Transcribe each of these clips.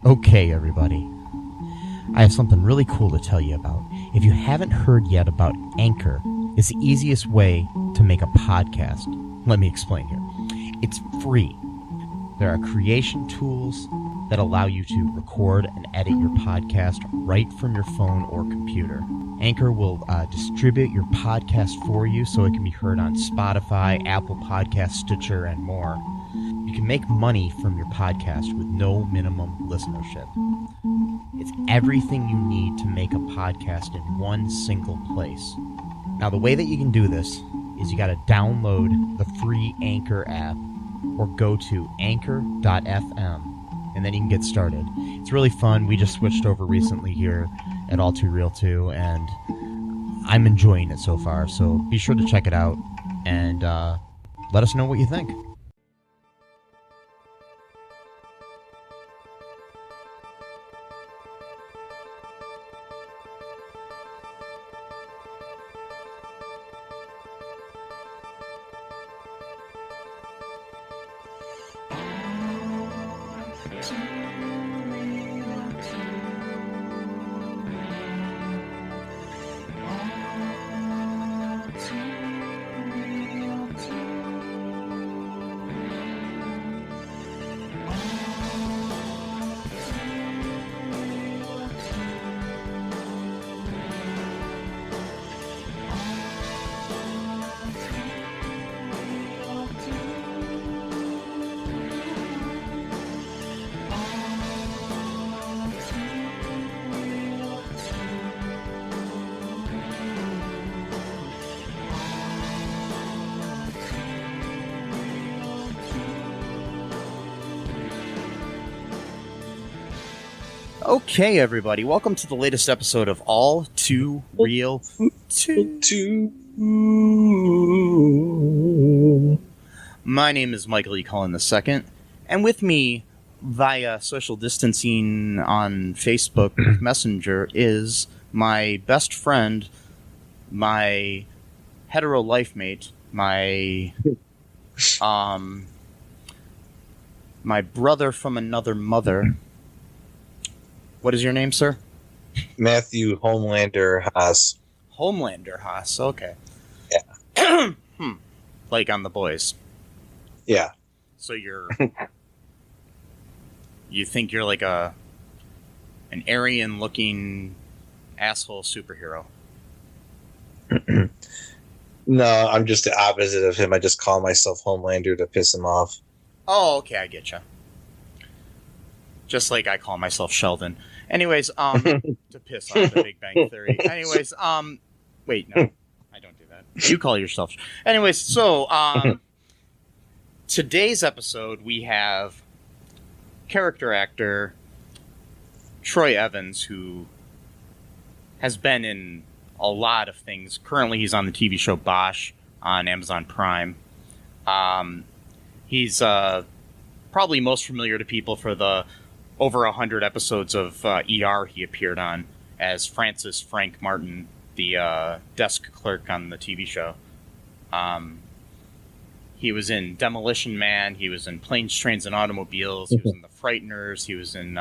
Okay, everybody. I have something really cool to tell you about. If you haven't heard yet about Anchor, it's the easiest way to make a podcast. Let me explain here. It's free. There are creation tools that allow you to record and edit your podcast right from your phone or computer. Anchor will distribute your podcast for you so it can be heard on Spotify, Apple Podcasts, Stitcher, and more. You can make money from your podcast with no minimum listenership. It's everything you need to make a podcast in one single place. Now, the way that you can do this is you got to download the free Anchor app or go to anchor.fm, and then you can get started. It's really fun. We just switched over recently here at All2ReelToo, and I'm enjoying it so far. So be sure to check it out and let us know what you think. Okay, everybody, welcome to the latest episode of All2ReelToo. My name is Michael E. Cullen II, and with me via social distancing on Facebook Messenger is my best friend, my hetero life mate, my brother from another mother. What is your name, sir? Matthew Homelander Haas. Homelander Haas, okay. Yeah. Like on The Boys. Yeah. So you think you're like an Aryan-looking asshole superhero? No, I'm just the opposite of him. I just call myself Homelander to piss him off. Oh, okay, I get you. Just like I call myself Sheldon. Anyways, to piss off the Big Bang Theory. Anyways, wait, no, I don't do that. You call yourself. Anyways, so today's episode we have character actor Troy Evans, who has been in a lot of things. Currently, he's on the TV show Bosch on Amazon Prime. He's probably most familiar to people for the over 100 episodes of ER he appeared on as Francis Frank Martin, the desk clerk on the TV show. He was in Demolition Man. He was in Planes, Trains, and Automobiles. He was in The Frighteners. He was in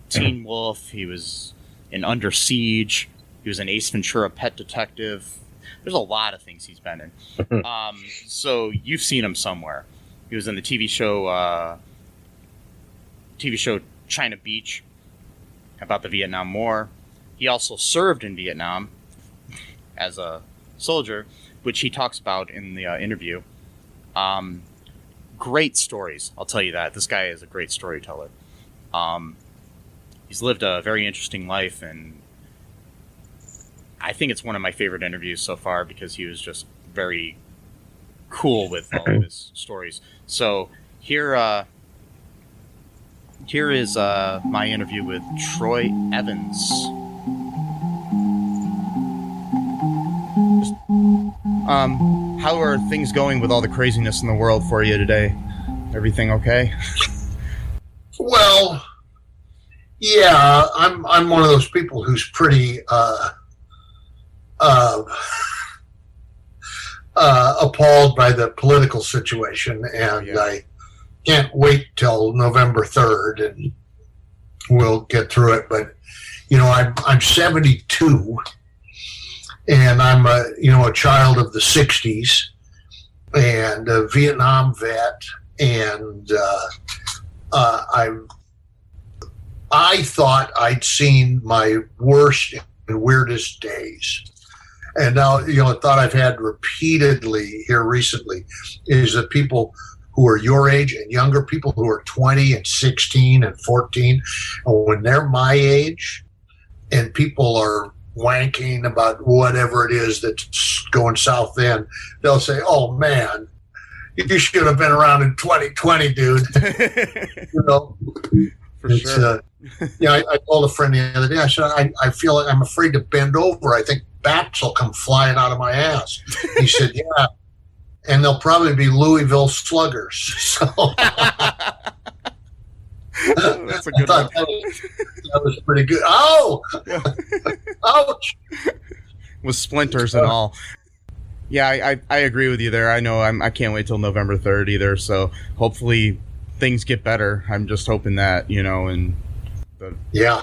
Teen Wolf. He was in Under Siege. He was in Ace Ventura: Pet Detective. There's a lot of things he's been in. So you've seen him somewhere. He was in the TV show China Beach about the Vietnam War. He also served in Vietnam as a soldier, which he talks about in the interview. Great stories, I'll tell you that. This guy is a great storyteller. He's lived a very interesting life, and I think it's one of my favorite interviews so far because he was just very cool with all of his stories. So here is my interview with Troy Evans. How are things going with all the craziness in the world for you today? Everything okay? Well, yeah, I'm one of those people who's pretty appalled by the political situation, and I can't wait till November 3rd. And we'll get through it. But I'm 72, and I'm a child of the 60s, and a Vietnam vet, and I thought I'd seen my worst and weirdest days. And now, a thought I've had repeatedly here recently is that people who are your age and younger, people who are 20 and 16 and 14, when they're my age and people are wanking about whatever it is that's going south then, they'll say, "Oh, man, you should have been around in 2020, dude." For sure. I told a friend the other day, I said, I feel like I'm afraid to bend over. I think bats will come flying out of my ass. He said, "Yeah, and they'll probably be Louisville Sluggers." So that's a good one. That was pretty good. Oh, ouch! With splinters and all. Yeah, I agree with you there. I know I can't wait till November 3rd either. So hopefully things get better. I'm just hoping that, and yeah.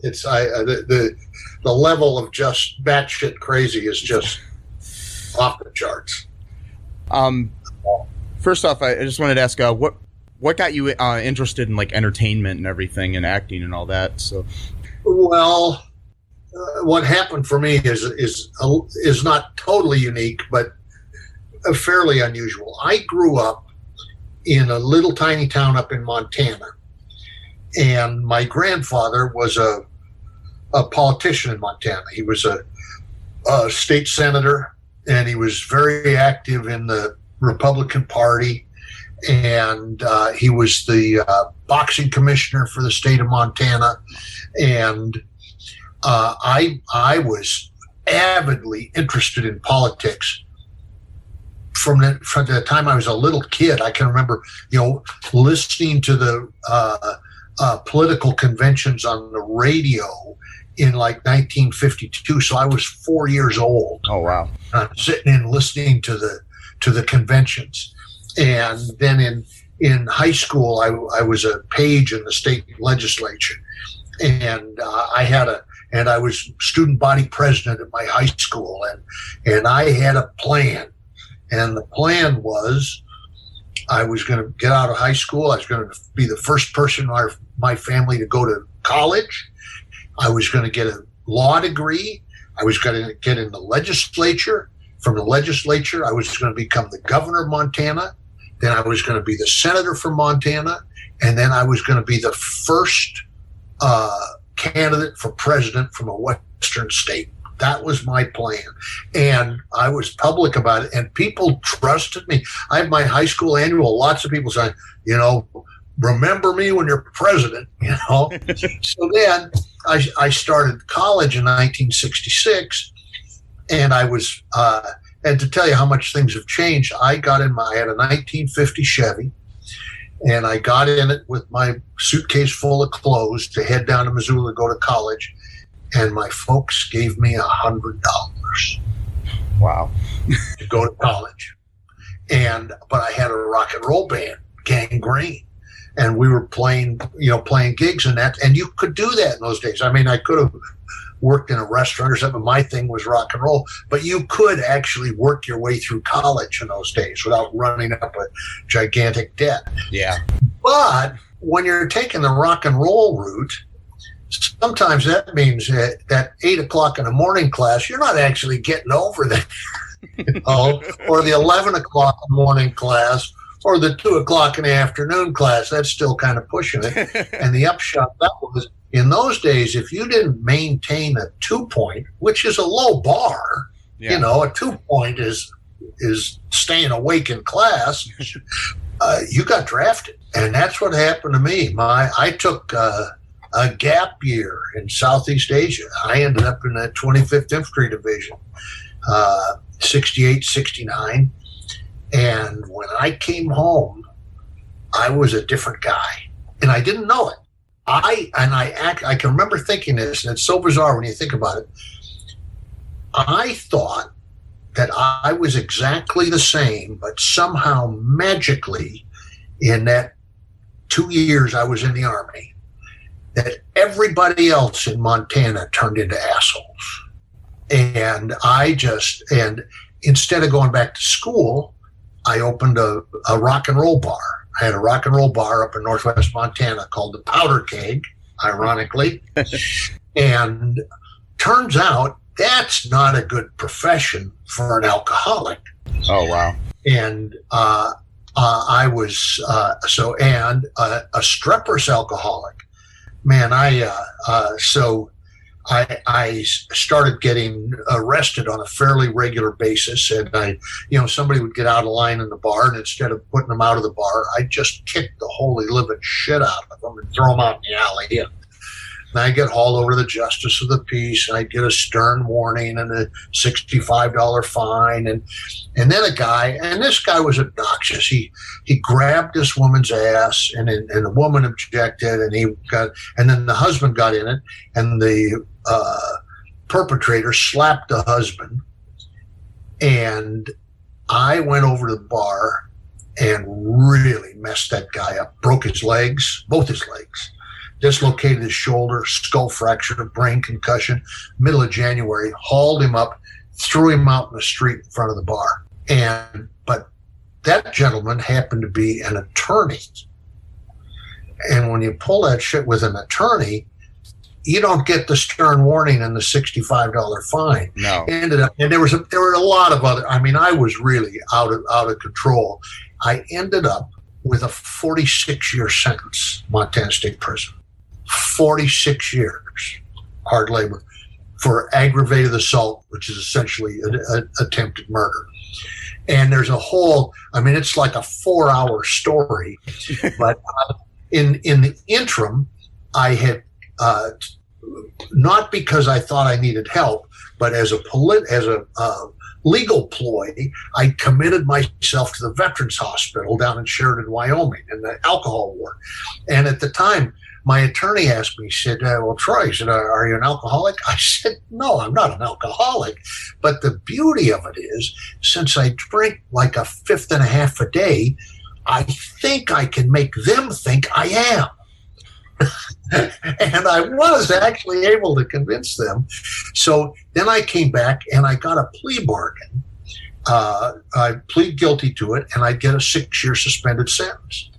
It's the level of just batshit crazy is just off the charts. First off, I just wanted to ask, what got you interested in like entertainment and everything and acting and all that? So, well, what happened for me is not totally unique, but fairly unusual. I grew up in a little tiny town up in Montana, and my grandfather was a politician in Montana. He was a state senator, and he was very active in the Republican Party, and he was the boxing commissioner for the state of Montana, and I was avidly interested in politics from the time I was a little kid. I can remember, listening to the political conventions on the radio in like 1952. So I was 4 years old. Oh wow! Sitting and listening to the conventions, and then in high school I was a page in the state legislature, and I was student body president at my high school, and I had a plan. And the plan was I was going to get out of high school. I was going to be the first person in my family to go to college. I was going to get a law degree. I was going to get in the legislature. From the legislature, I was going to become the governor of Montana. Then I was going to be the senator from Montana. And then I was going to be the first candidate for president from a western state. That was my plan. And I was public about it, and people trusted me. I have my high school annual, lots of people saying, remember me when you're president, So then I started college in 1966, and I was, and to tell you how much things have changed, I had a 1950 Chevy, and I got in it with my suitcase full of clothes to head down to Missoula to go to college. And my folks gave me $100. Wow. To go to college. But I had a rock and roll band, Gangrene. And we were playing gigs and that. And you could do that in those days. I mean, I could have worked in a restaurant or something. My thing was rock and roll. But you could actually work your way through college in those days without running up a gigantic debt. Yeah. But when you're taking the rock and roll route, sometimes that means that 8 o'clock in the morning class, you're not actually getting over there, or the 11 o'clock in the morning class, or the 2 o'clock in the afternoon class. That's still kind of pushing it. And the upshot of that was, in those days, if you didn't maintain a 2-point, which is a low bar, a 2-point is staying awake in class, you got drafted. And that's what happened to me. I took a gap year in Southeast Asia. I ended up in the 25th Infantry Division, 68, 69. And when I came home, I was a different guy. And I didn't know it. I can remember thinking this, and it's so bizarre when you think about it. I thought that I was exactly the same, but somehow magically in that 2 years I was in the Army, that everybody else in Montana turned into assholes. And instead of going back to school, I opened a rock and roll bar. I had a rock and roll bar up in northwest Montana called the Powder Keg, ironically. And turns out that's not a good profession for an alcoholic. Oh, wow. And I was a streper's alcoholic. Man, I started getting arrested on a fairly regular basis, and somebody would get out of line in the bar, and instead of putting them out of the bar, I'd just kick the holy living shit out of them and throw them out in the alley. And I'd get hauled over to the justice of the peace, and I'd get a stern warning and a $65 fine, and then this guy was obnoxious. He grabbed this woman's ass, and the woman objected, and then the husband got in it, and the perpetrator slapped the husband, and I went over to the bar and really messed that guy up. Broke his legs, both his legs. Dislocated his shoulder, skull fracture, brain concussion. Middle of January, hauled him up, threw him out in the street in front of the bar. But that gentleman happened to be an attorney. And when you pull that shit with an attorney, you don't get the stern warning and the $65 fine. No. And there were a lot of other. I mean, I was really out of control. I ended up with a 46-year sentence, Montana State Prison. 46 years, hard labor, for aggravated assault, which is essentially an attempted murder. And there's it's like a 4-hour story. But in the interim, I had, not because I thought I needed help, but as a legal ploy, I committed myself to the Veterans Hospital down in Sheridan, Wyoming, in the alcohol ward. And at the time, my attorney asked me, he said, well, Troy, he said, are you an alcoholic? I said, no, I'm not an alcoholic. But the beauty of it is, since I drink like a fifth and a half a day, I think I can make them think I am. And I was actually able to convince them. So then I came back and I got a plea bargain. I plead guilty to it, and I'd get a 6-year suspended sentence.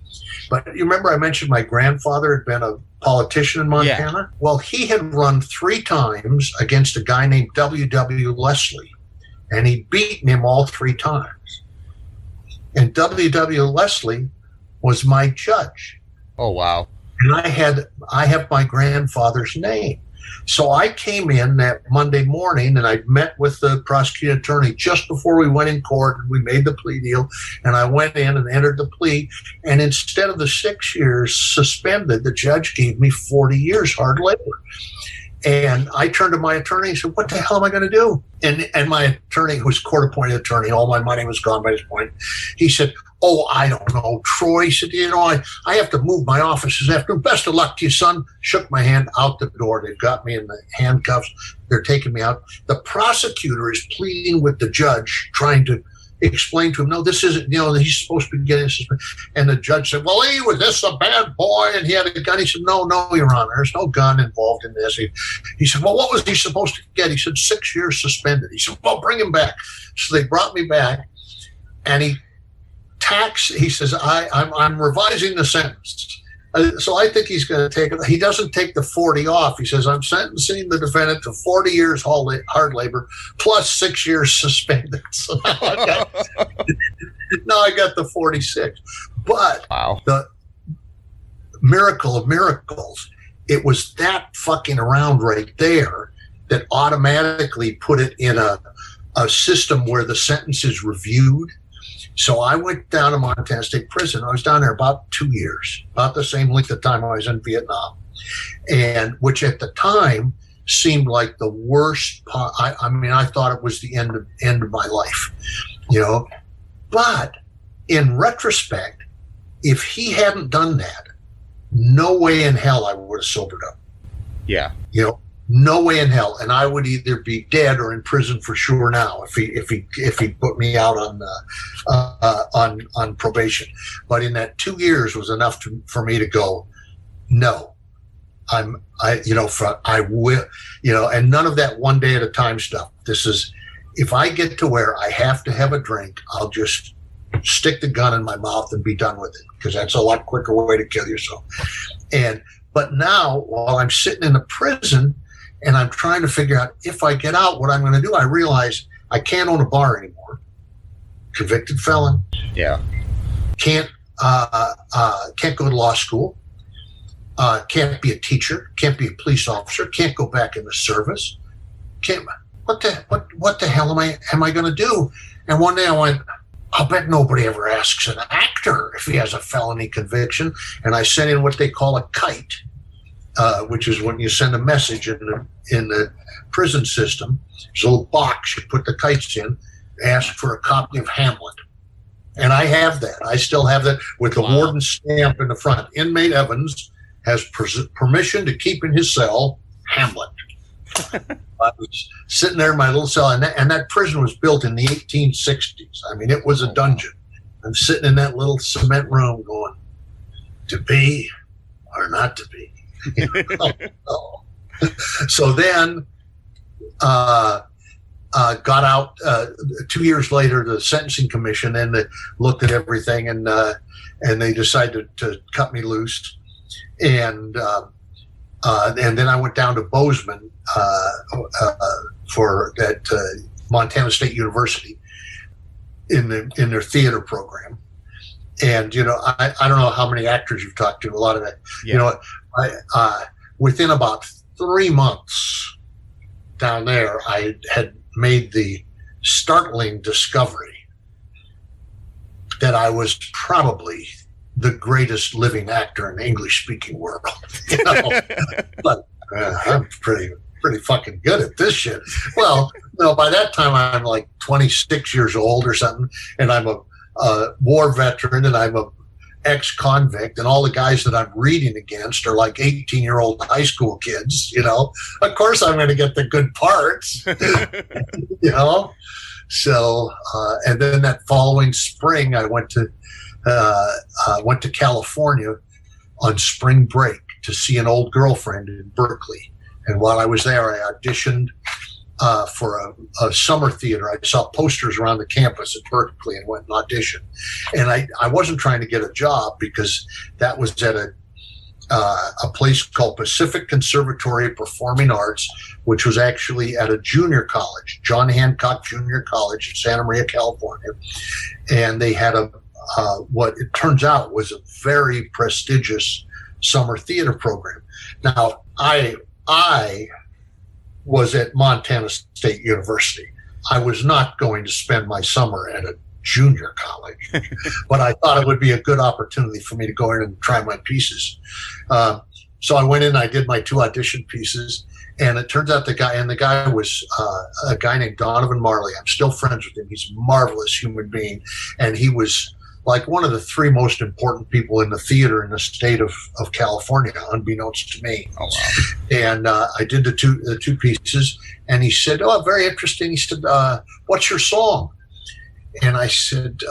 But you remember I mentioned my grandfather had been a politician in Montana? Yeah. Well, he had run 3 times against a guy named W.W. Leslie, and he'd beaten him all 3 times. And W.W. Leslie was my judge. Oh, wow. And I have my grandfather's name. So I came in that Monday morning, and I met with the prosecuting attorney just before we went in court, and we made the plea deal. And I went in and entered the plea. And instead of the 6 years suspended, the judge gave me 40 years hard labor. And I turned to my attorney and said, what the hell am I going to do? And my attorney, who was court-appointed attorney, all my money was gone by this point, he said, oh, I don't know, Troy. He said, I have to move my office this afternoon. Best of luck to you, son. Shook my hand out the door. They've got me in the handcuffs. They're taking me out. The prosecutor is pleading with the judge, trying to explain to him, no, this isn't, he's supposed to be getting suspended. And the judge said, well, he was this a bad boy, and he had a gun. He said, no, Your Honor, there's no gun involved in this. He said, well, what was he supposed to get? He said, 6 years suspended. He said, well, bring him back. So they brought me back, and he says, I'm revising the sentence. So I think he's going to take it. He doesn't take the 40 off. He says, I'm sentencing the defendant to 40 years hard labor plus 6 years suspended. So now I got the 46. But wow. The miracle of miracles, it was that fucking around right there that automatically put it in a system where the sentence is reviewed. So I went down to Montana State Prison. I was down there about 2 years, about the same length of time I was in Vietnam, and which at the time seemed like the worst. I thought it was the end of my life, But in retrospect, if he hadn't done that, no way in hell I would have sobered up. Yeah. No way in hell, and I would either be dead or in prison for sure now if he put me out on probation. But in that 2 years was enough for me to go, no, I will, and none of that one day at a time stuff. This is, if I get to where I have to have a drink, I'll just stick the gun in my mouth and be done with it, because that's a lot quicker way to kill yourself. But now, while I'm sitting in the prison and I'm trying to figure out if I get out, what I'm going to do, I realize I can't own a bar anymore. Convicted felon. Yeah. Can't go to law school. Can't be a teacher. Can't be a police officer. Can't go back in the service. What the hell am I going to do? And one day I went, I'll bet nobody ever asks an actor if he has a felony conviction. And I sent in what they call a kite, which is when you send a message in the prison system. There's a little box you put the kites in, ask for a copy of Hamlet. And I have that. I still have that with the warden's stamp in the front. Inmate Evans has permission to keep in his cell Hamlet. I was sitting there in my little cell, and that prison was built in the 1860s. I mean, it was a dungeon. I'm sitting in that little cement room going, to be or not to be. So then got out 2 years later. The Sentencing Commission, and they looked at everything, and they decided to cut me loose. And then I went down to Bozeman for that Montana State University in their theater program. And I don't know how many actors you've talked to. A lot of that. Yeah. I within about 3 months down there, I had made the startling discovery that I was probably the greatest living actor in the English-speaking world. But I'm pretty fucking good at this shit. Well, by that time I'm like 26 years old or something, and I'm a war veteran, and I'm a ex-convict, and all the guys that I'm reading against are like 18-year-old high school kids. Of course I'm going to get the good parts. So and then that following spring I went to California on spring break to see an old girlfriend in Berkeley. And while I was there, I auditioned for a summer theater. I saw posters around the campus at Berkeley and went and auditioned. And I wasn't trying to get a job, because that was at a place called Pacific Conservatory of Performing Arts, which was actually at a junior college, John Hancock Junior College in Santa Maria, California. And they had what it turns out was a very prestigious summer theater program. Now, I was at Montana State University. I was not going to spend my summer at a junior college, but I thought it would be a good opportunity for me to go in and try my pieces. So I went in, I did my 2 audition pieces, and it turns out the guy was a guy named Donovan Marley. I'm still friends with him. He's a marvelous human being, and he was like one of the 3 most important people in the theater in the state of California, unbeknownst to me. Oh, wow. And I did the two pieces, and he said, "Oh, very interesting." He said, "What's your song?" And I said,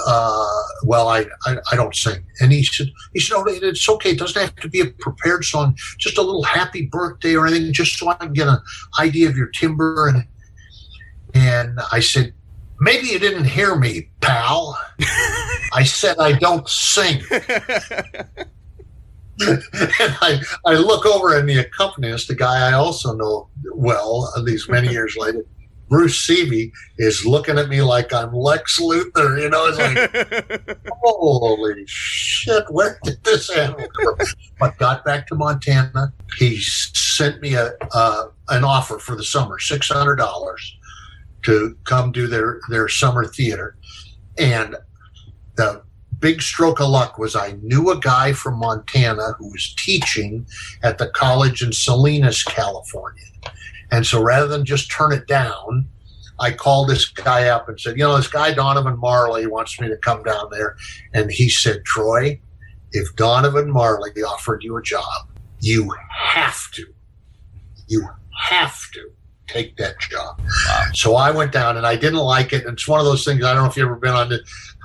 "Well, I don't sing." And he said, "Oh, it's okay. It doesn't have to be a prepared song. Just a little happy birthday or anything, just so I can get an idea of your timbre." And I said, "Maybe you didn't hear me, pal. I said I don't sing." And I look over, and the accompanist, the guy I also know well these many years later, Bruce Seavey, is looking at me like I'm Lex Luthor. It's like, holy shit, where did this animal go? But got back to Montana. He sent me an offer for the summer, $600. To come do their summer theater. And the big stroke of luck was I knew a guy from Montana who was teaching at the college in Salinas, California. And so rather than just turn it down, I called this guy up and said, this guy Donovan Marley wants me to come down there. And he said, "Troy, if Donovan Marley offered you a job, you have to take that job." Wow. So I went down, and I didn't like it. And it's one of those things, I don't know if you've ever been on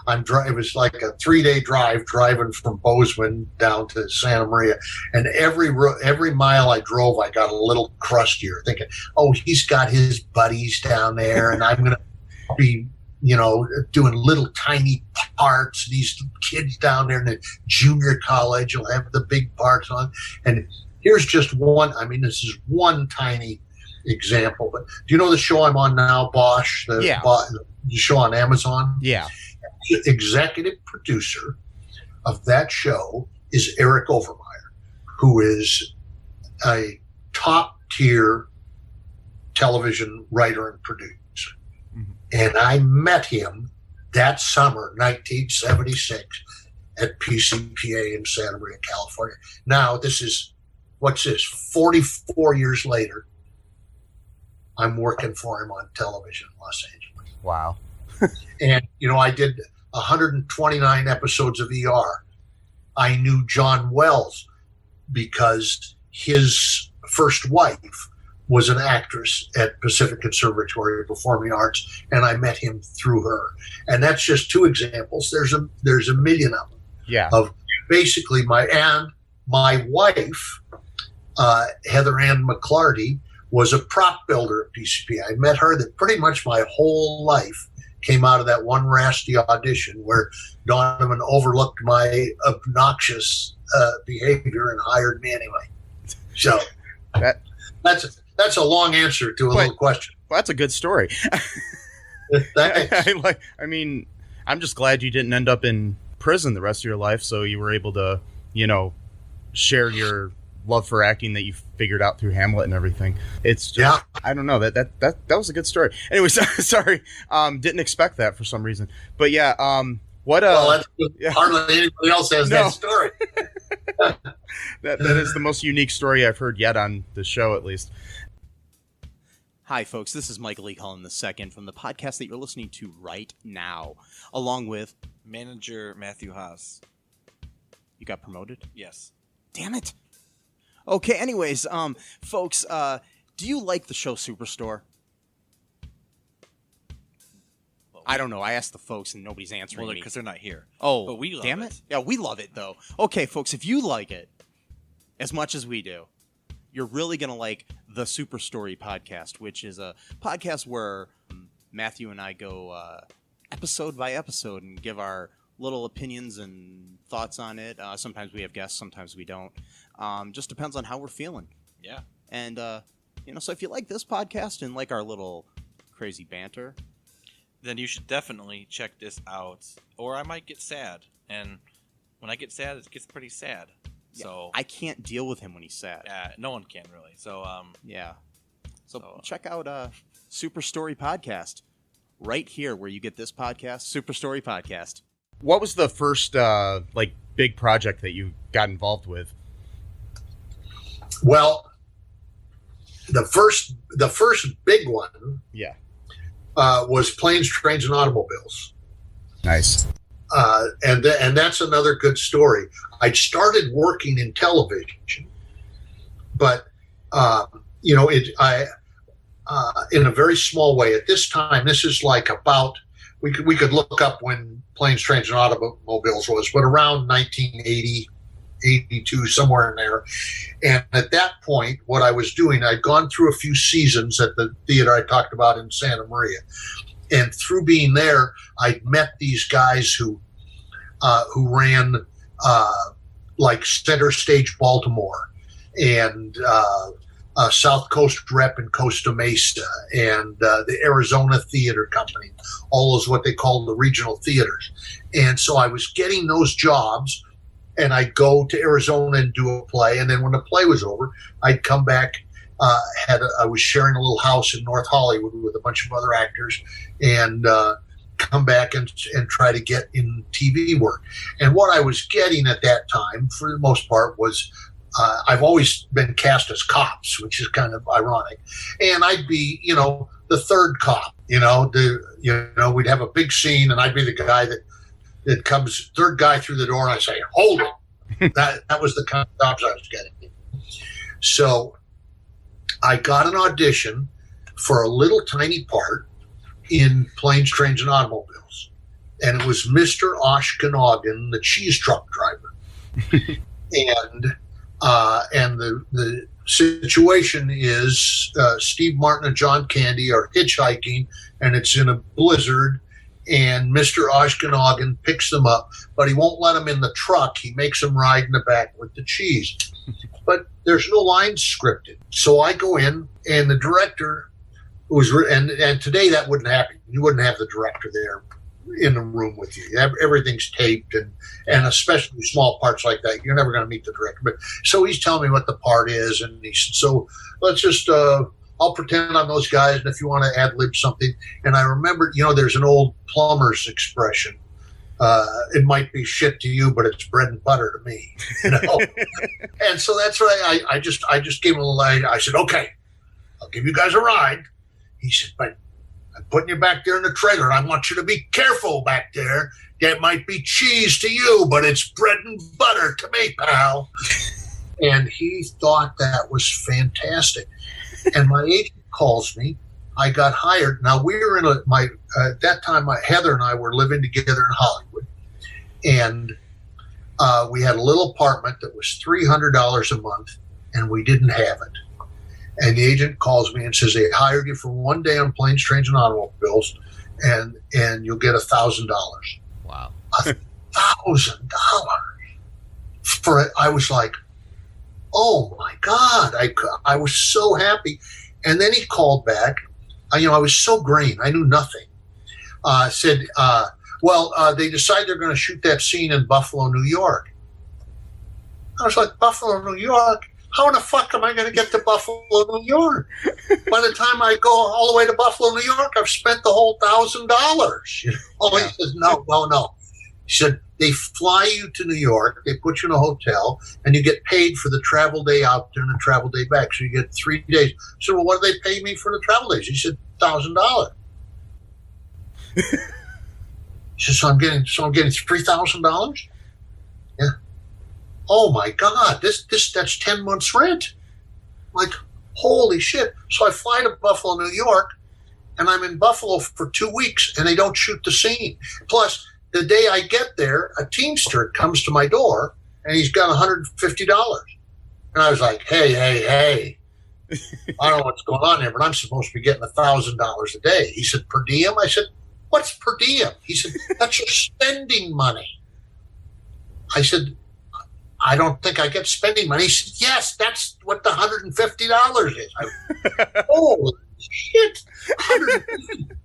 It was like a 3-day drive driving from Bozeman down to Santa Maria, and every mile I drove, I got a little crustier, thinking, "Oh, he's got his buddies down there, and I'm going to be, doing little tiny parts. These kids down there in the junior college will have the big parts on." And here's just one. I mean, this is one tiny example, but do you know the show I'm on now, Bosch? The show on Amazon? Yeah. The executive producer of that show is Eric Overmeyer, who is a top-tier television writer and producer. Mm-hmm. And I met him that summer, 1976, at PCPA in Santa Maria, California. Now, what's this, 44 years later, I'm working for him on television in Los Angeles. Wow. And, I did 129 episodes of ER. I knew John Wells because his first wife was an actress at Pacific Conservatory of Performing Arts, and I met him through her. And that's just two examples. There's a million of them. Yeah. Of basically my wife, Heather Ann McClarty, was a prop builder at PCP. I met her that pretty much my whole life came out of that one nasty audition where Donovan overlooked my obnoxious behavior and hired me anyway. So that's a long answer to a little question. Well, that's a good story. Thanks. I'm just glad you didn't end up in prison the rest of your life, so you were able to, share your love for acting that you figured out through Hamlet and everything. It's just, I don't know, that was a good story. Anyways, sorry, didn't expect that for some reason, but hardly anybody else has that story. that is the most unique story I've heard yet on the show, at least. Hi, folks. This is Michael E. Cullen II from the podcast that you're listening to right now, along with manager Matthew Haas. You got promoted? Yes. Damn it. Okay, anyways, folks, do you like the show Superstore? I don't know. I asked the folks and nobody's answering me. Because they're not here. Oh, but we love damn it. Yeah, we love it, though. Okay, folks, if you like it as much as we do, you're really going to like the Superstory podcast, which is a podcast where Matthew and I go episode by episode and give our little opinions and thoughts on it. Sometimes we have guests, sometimes we don't. Just depends on how we're feeling. Yeah. And, so if you like this podcast and like our little crazy banter, then you should definitely check this out. Or I might get sad. And when I get sad, it gets pretty sad. Yeah, so I can't deal with him when he's sad. Yeah, no one can really. So, yeah. So check out Superstory Podcast right here where you get this podcast, Superstory Podcast. What was the first big project that you got involved with? Well, the first big one, was Planes, Trains, and Automobiles. Nice. And that's another good story. I started working in television, but in a very small way. At this time, this is like about we could look up when Planes, Trains, and Automobiles was, but around 1980, 82, somewhere in there. And at that point, what I was doing, I'd gone through a few seasons at the theater I talked about in Santa Maria. And through being there, I'd met these guys who ran like Center Stage Baltimore and South Coast Rep in Costa Mesa and the Arizona Theater Company, all those what they call the regional theaters. And so I was getting those jobs, and I'd go to Arizona and do a play. And then when the play was over, I'd come back. I was sharing a little house in North Hollywood with a bunch of other actors, and come back and try to get in TV work. And what I was getting at that time, for the most part, was I've always been cast as cops, which is kind of ironic. And I'd be, the third cop. We'd have a big scene, and I'd be the guy that comes third guy through the door, and I say, "Hold it." That was the kind of jobs I was getting. So I got an audition for a little tiny part in Planes, Trains, and Automobiles. and it was Mr. Oshkonagan, the cheese truck driver. And the situation is Steve Martin and John Candy are hitchhiking, and it's in a blizzard, and Mr. Oshkonagan picks them up, but he won't let them in the truck. He makes them ride in the back with the cheese. But there's no lines scripted. So I go in, and the director was, and today that wouldn't happen. You wouldn't have the director there in the room with you. Everything's taped, and especially small parts like that, you're never going to meet the director. But so he's telling me what the part is, and he said, so let's just, I'll pretend I'm those guys, and if you want to ad-lib something. And I remember, there's an old plumber's expression. It might be shit to you, but it's bread and butter to me. And so that's why I just gave him a line. I said, okay, I'll give you guys a ride. He said, but I'm putting you back there in the trailer, and I want you to be careful back there. That might be cheese to you, but it's bread and butter to me, pal. And he thought that was fantastic. And my agent calls me. I got hired. Now, we were in at that time, Heather and I were living together in Hollywood. And we had a little apartment that was $300 a month, and we didn't have it. And the agent calls me and says, they hired you for one day on planes, trains, and automobiles, and you'll get $1,000. Wow. $1,000 for it. I was like, oh my God. I was so happy. And then he called back. I was so green. I knew nothing. Said, they decide they're going to shoot that scene in Buffalo, New York. I was like, Buffalo, New York? How in the fuck am I going to get to Buffalo, New York? By the time I go all the way to Buffalo, New York, I've spent the whole $1,000. He says, no. He said, they fly you to New York, they put you in a hotel, and you get paid for the travel day out there and the travel day back. So you get 3 days. I said, well, what do they pay me for the travel days? He said, $1,000. He said, so I'm getting $3,000? Yeah. Oh my God, that's 10 months rent. Like, holy shit. So I fly to Buffalo, New York, and I'm in Buffalo for 2 weeks, and they don't shoot the scene. Plus, the day I get there, a Teamster comes to my door, and he's got $150. And I was like, hey. I don't know what's going on here, but I'm supposed to be getting $1,000 a day. He said, per diem? I said, what's per diem? He said, that's your spending money. I said, I don't think I get spending money. He said, yes, that's what the $150 is. Holy shit. $150.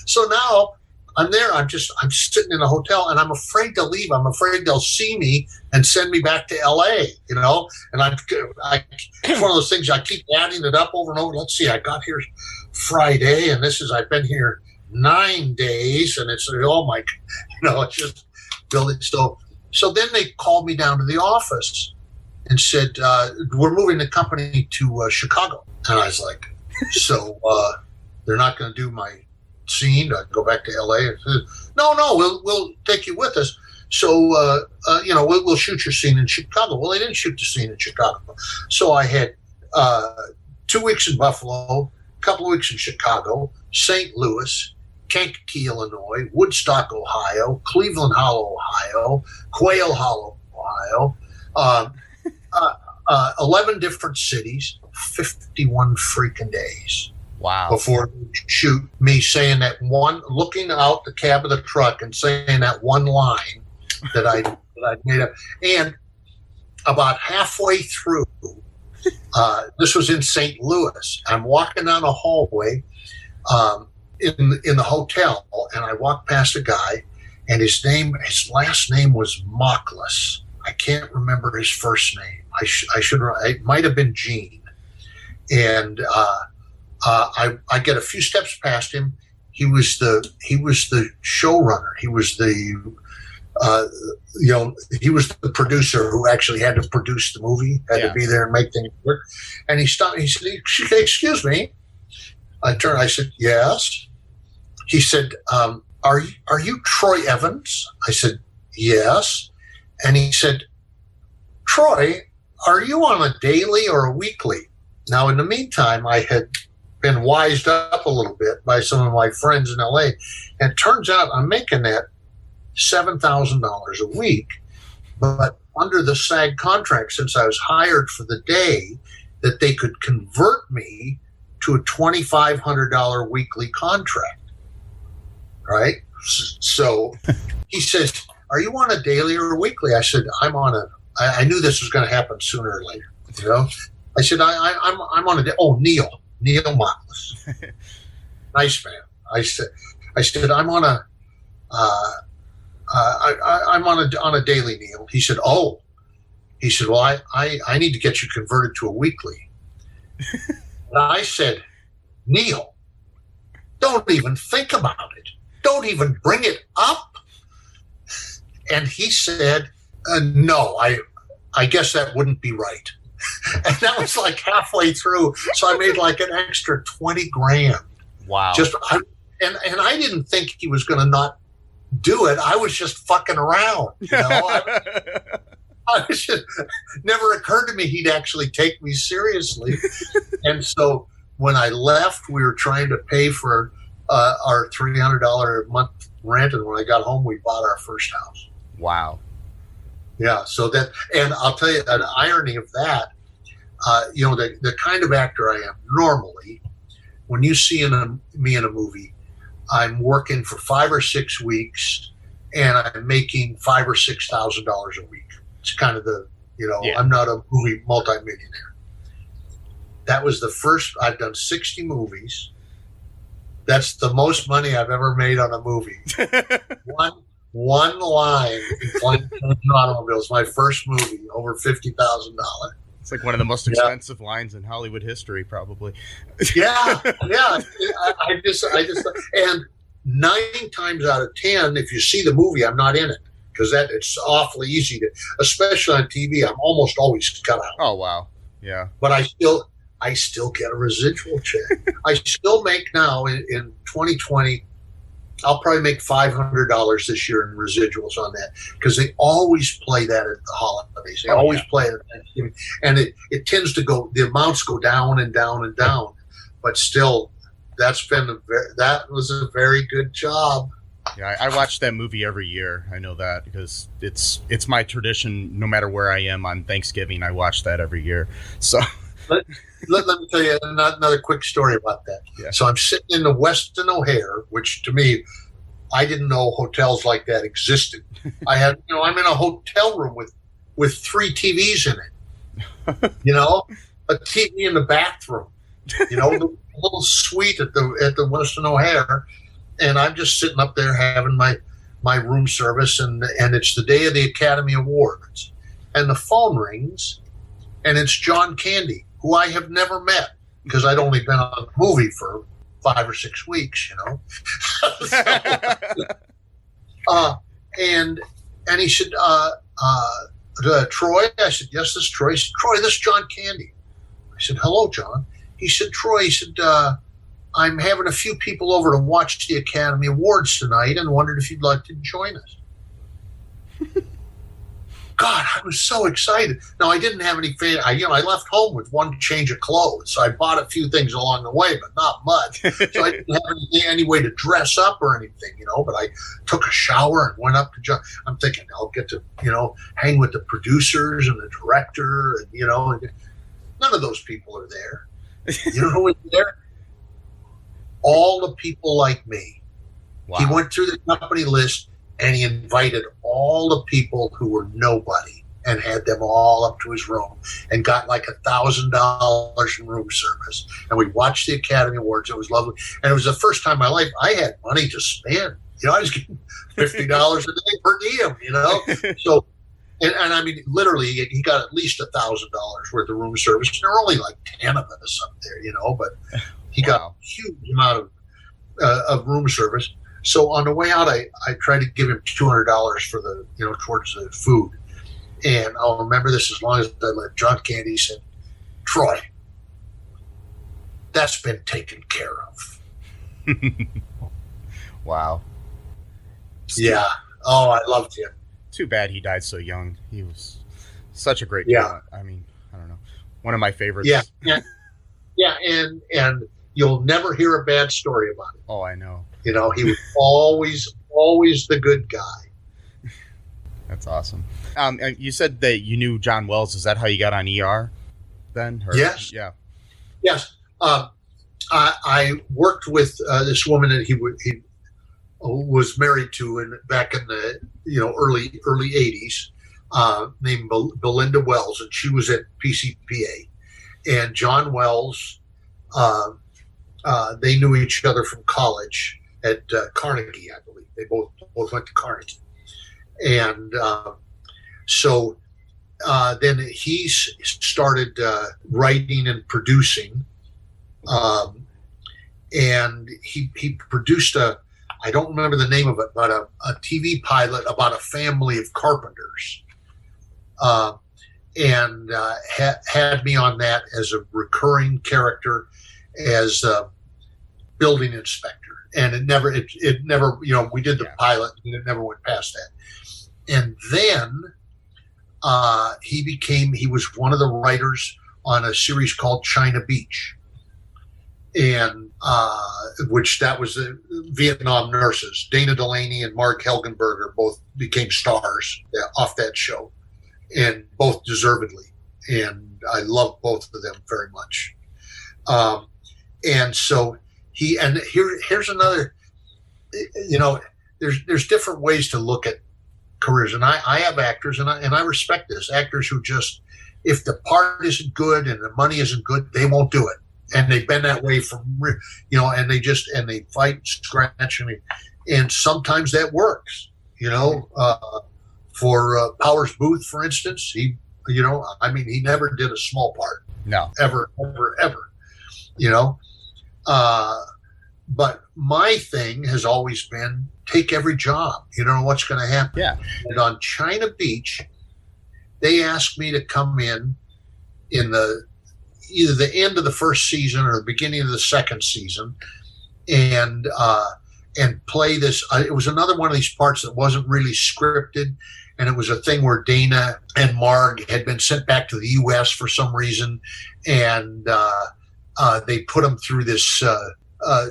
So now I'm there. I'm sitting in a hotel, and I'm afraid to leave. I'm afraid they'll see me and send me back to LA, And it's one of those things, I keep adding it up over and over. Let's see, I got here Friday, and I've been here 9 days, and it's, oh my, it's just building. So then they called me down to the office and said, we're moving the company to Chicago. And I was like, so they're not going to do my scene? I go back to LA? And said, no, we'll take you with us. So, we'll shoot your scene in Chicago. Well, they didn't shoot the scene in Chicago. So I had 2 weeks in Buffalo, a couple of weeks in Chicago, St. Louis, Kankakee, Illinois, Woodstock, Ohio, Cleveland Hollow, Ohio, Quail Hollow, Ohio, 11 different cities, 51 freaking days. Wow. Before they shoot me saying that one, looking out the cab of the truck and saying that one line that I made up. And about halfway through, this was in St. Louis. I'm walking down a hallway, in the hotel, and I walked past a guy, and his last name was Mockless. I can't remember his first name. It might have been Gene. And I get a few steps past him. He was the showrunner. He was he was the producer who actually had to produce the movie, had to be there and make things work. And he stopped. He said, "Excuse me." I turned. I said, "Yes." He said, "Are you Troy Evans?" I said, "Yes." And he said, "Troy, are you on a daily or a weekly?" Now, in the meantime, I had been wised up a little bit by some of my friends in LA. And it turns out I'm making that $7,000 a week, but under the SAG contract, since I was hired for the day, that they could convert me to a $2,500 weekly contract, right? So he says, "Are you on a daily or a weekly?" I said, I knew this was going to happen sooner or later, you know? I said, I'm on a day. Oh, Neil Motless. Nice man. I said, I'm on a, I'm on a daily, Neil. He said, oh. He said, well, I need to get you converted to a weekly. And I said, Neil, don't even think about it. Don't even bring it up. And he said, no, I guess that wouldn't be right. And that was like halfway through. So I made like an extra 20 grand. Wow. And I didn't think he was going to not do it. I was just fucking around, you know. I was just, never occurred to me he'd actually take me seriously. And so when I left, we were trying to pay for our $300 a month rent. And when I got home, we bought our first house. Wow. Yeah. So that, and I'll tell you an irony of that, you know, the kind of actor I am normally, when you see me in a movie, I'm working for 5 or 6 weeks and I'm making $5,000 or $6,000 a week. It's kind of the, you know, yeah. I'm not a movie multimillionaire. That was the first, I've done 60 movies. That's the most money I've ever made on a movie. One line in Planes, Trains, and Automobiles, my first movie, over $50,000. It's like one of the most expensive lines in Hollywood history, probably. Yeah. I just, and 9 times out of 10, if you see the movie, I'm not in it because it's awfully easy to, especially on TV. I'm almost always cut out. Oh wow, yeah. But I still get a residual check. I still make now in 2020. I'll probably make $500 this year in residuals on that because they always play that at the holidays. They always play it at Thanksgiving. And it tends to go, the amounts go down and down and down. But still, that was a very good job. Yeah, I watch that movie every year. I know that because it's my tradition. No matter where I am on Thanksgiving, I watch that every year. So let me tell you another quick story about that. Yeah. So I'm sitting in the Westin O'Hare, which to me, I didn't know hotels like that existed. I'm in a hotel room with 3 TVs in it. You know, a TV in the bathroom. You know, the little suite at the Westin O'Hare, and I'm just sitting up there having my room service, and it's the day of the Academy Awards, and the phone rings, and it's John Candy, who I have never met because I'd only been on the movie for 5 or 6 weeks, you know. And he said, Troy? I said, yes, this is Troy. He said, Troy, this is John Candy. I said, hello, John. He said, Troy, I'm having a few people over to watch the Academy Awards tonight and wondered if you'd like to join us. God, I was so excited. Now, I didn't have any I left home with 1 change of clothes. So I bought a few things along the way, but not much. So I didn't have any way to dress up or anything, you know, but I took a shower and went up to John. I'm thinking I'll get to, you know, hang with the producers and the director and, you know, and none of those people are there. You know who is there? All the people like me. Wow. He went through the company list and he invited all the people who were nobody and had them all up to his room and got like $1,000 in room service. And we watched the Academy Awards. It was lovely. And it was the first time in my life I had money to spend. You know, I was getting $50 a day per diem, you know? So, and I mean, literally, he got at least $1,000 worth of room service. There were only like 10 of us up there, you know, but he got a huge amount of room service. So on the way out, I tried to give him $200 for the, you know, towards the food. And I'll remember this as long as I let John Candy said, Troy, that's been taken care of. Wow. Yeah. Oh, I loved him. Too bad he died so young. He was such a great talent. I mean, I don't know. One of my favorites. Yeah. And you'll never hear a bad story about him. Oh, I know. You know, he was always the good guy. That's awesome. You said that you knew John Wells. Is that how you got on ER then? Or, yes. Yeah. Yes. I worked with this woman that he was married to back in the early 80s, named Belinda Wells, and she was at PCPA. And John Wells, they knew each other from college at Carnegie, I believe. They both went to Carnegie. And so then he started writing and producing. And he produced I don't remember the name of it, but a TV pilot about a family of carpenters. And had me on that as a recurring character as a building inspector. And it never, we did the pilot and it never went past that. And then he was one of the writers on a series called China Beach. And which that was the Vietnam nurses. Dana Delaney and Mark Helgenberger both became stars off that show, and both deservedly. And I love both of them very much. And so here's another, there's different ways to look at careers. And I have actors, and I respect this, actors who just, if the part isn't good and the money isn't good, they won't do it. And they've been that way and they fight and scratch. And sometimes that works, for Powers Booth, for instance, he never did a small part. No. Ever. But my thing has always been take every job. You don't know what's going to happen. Yeah. And on China Beach, they asked me to come in either the end of the first season or the beginning of the second season, and play this. It was another one of these parts that wasn't really scripted, and it was a thing where Dana and Marg had been sent back to the U.S. for some reason, and they put them through this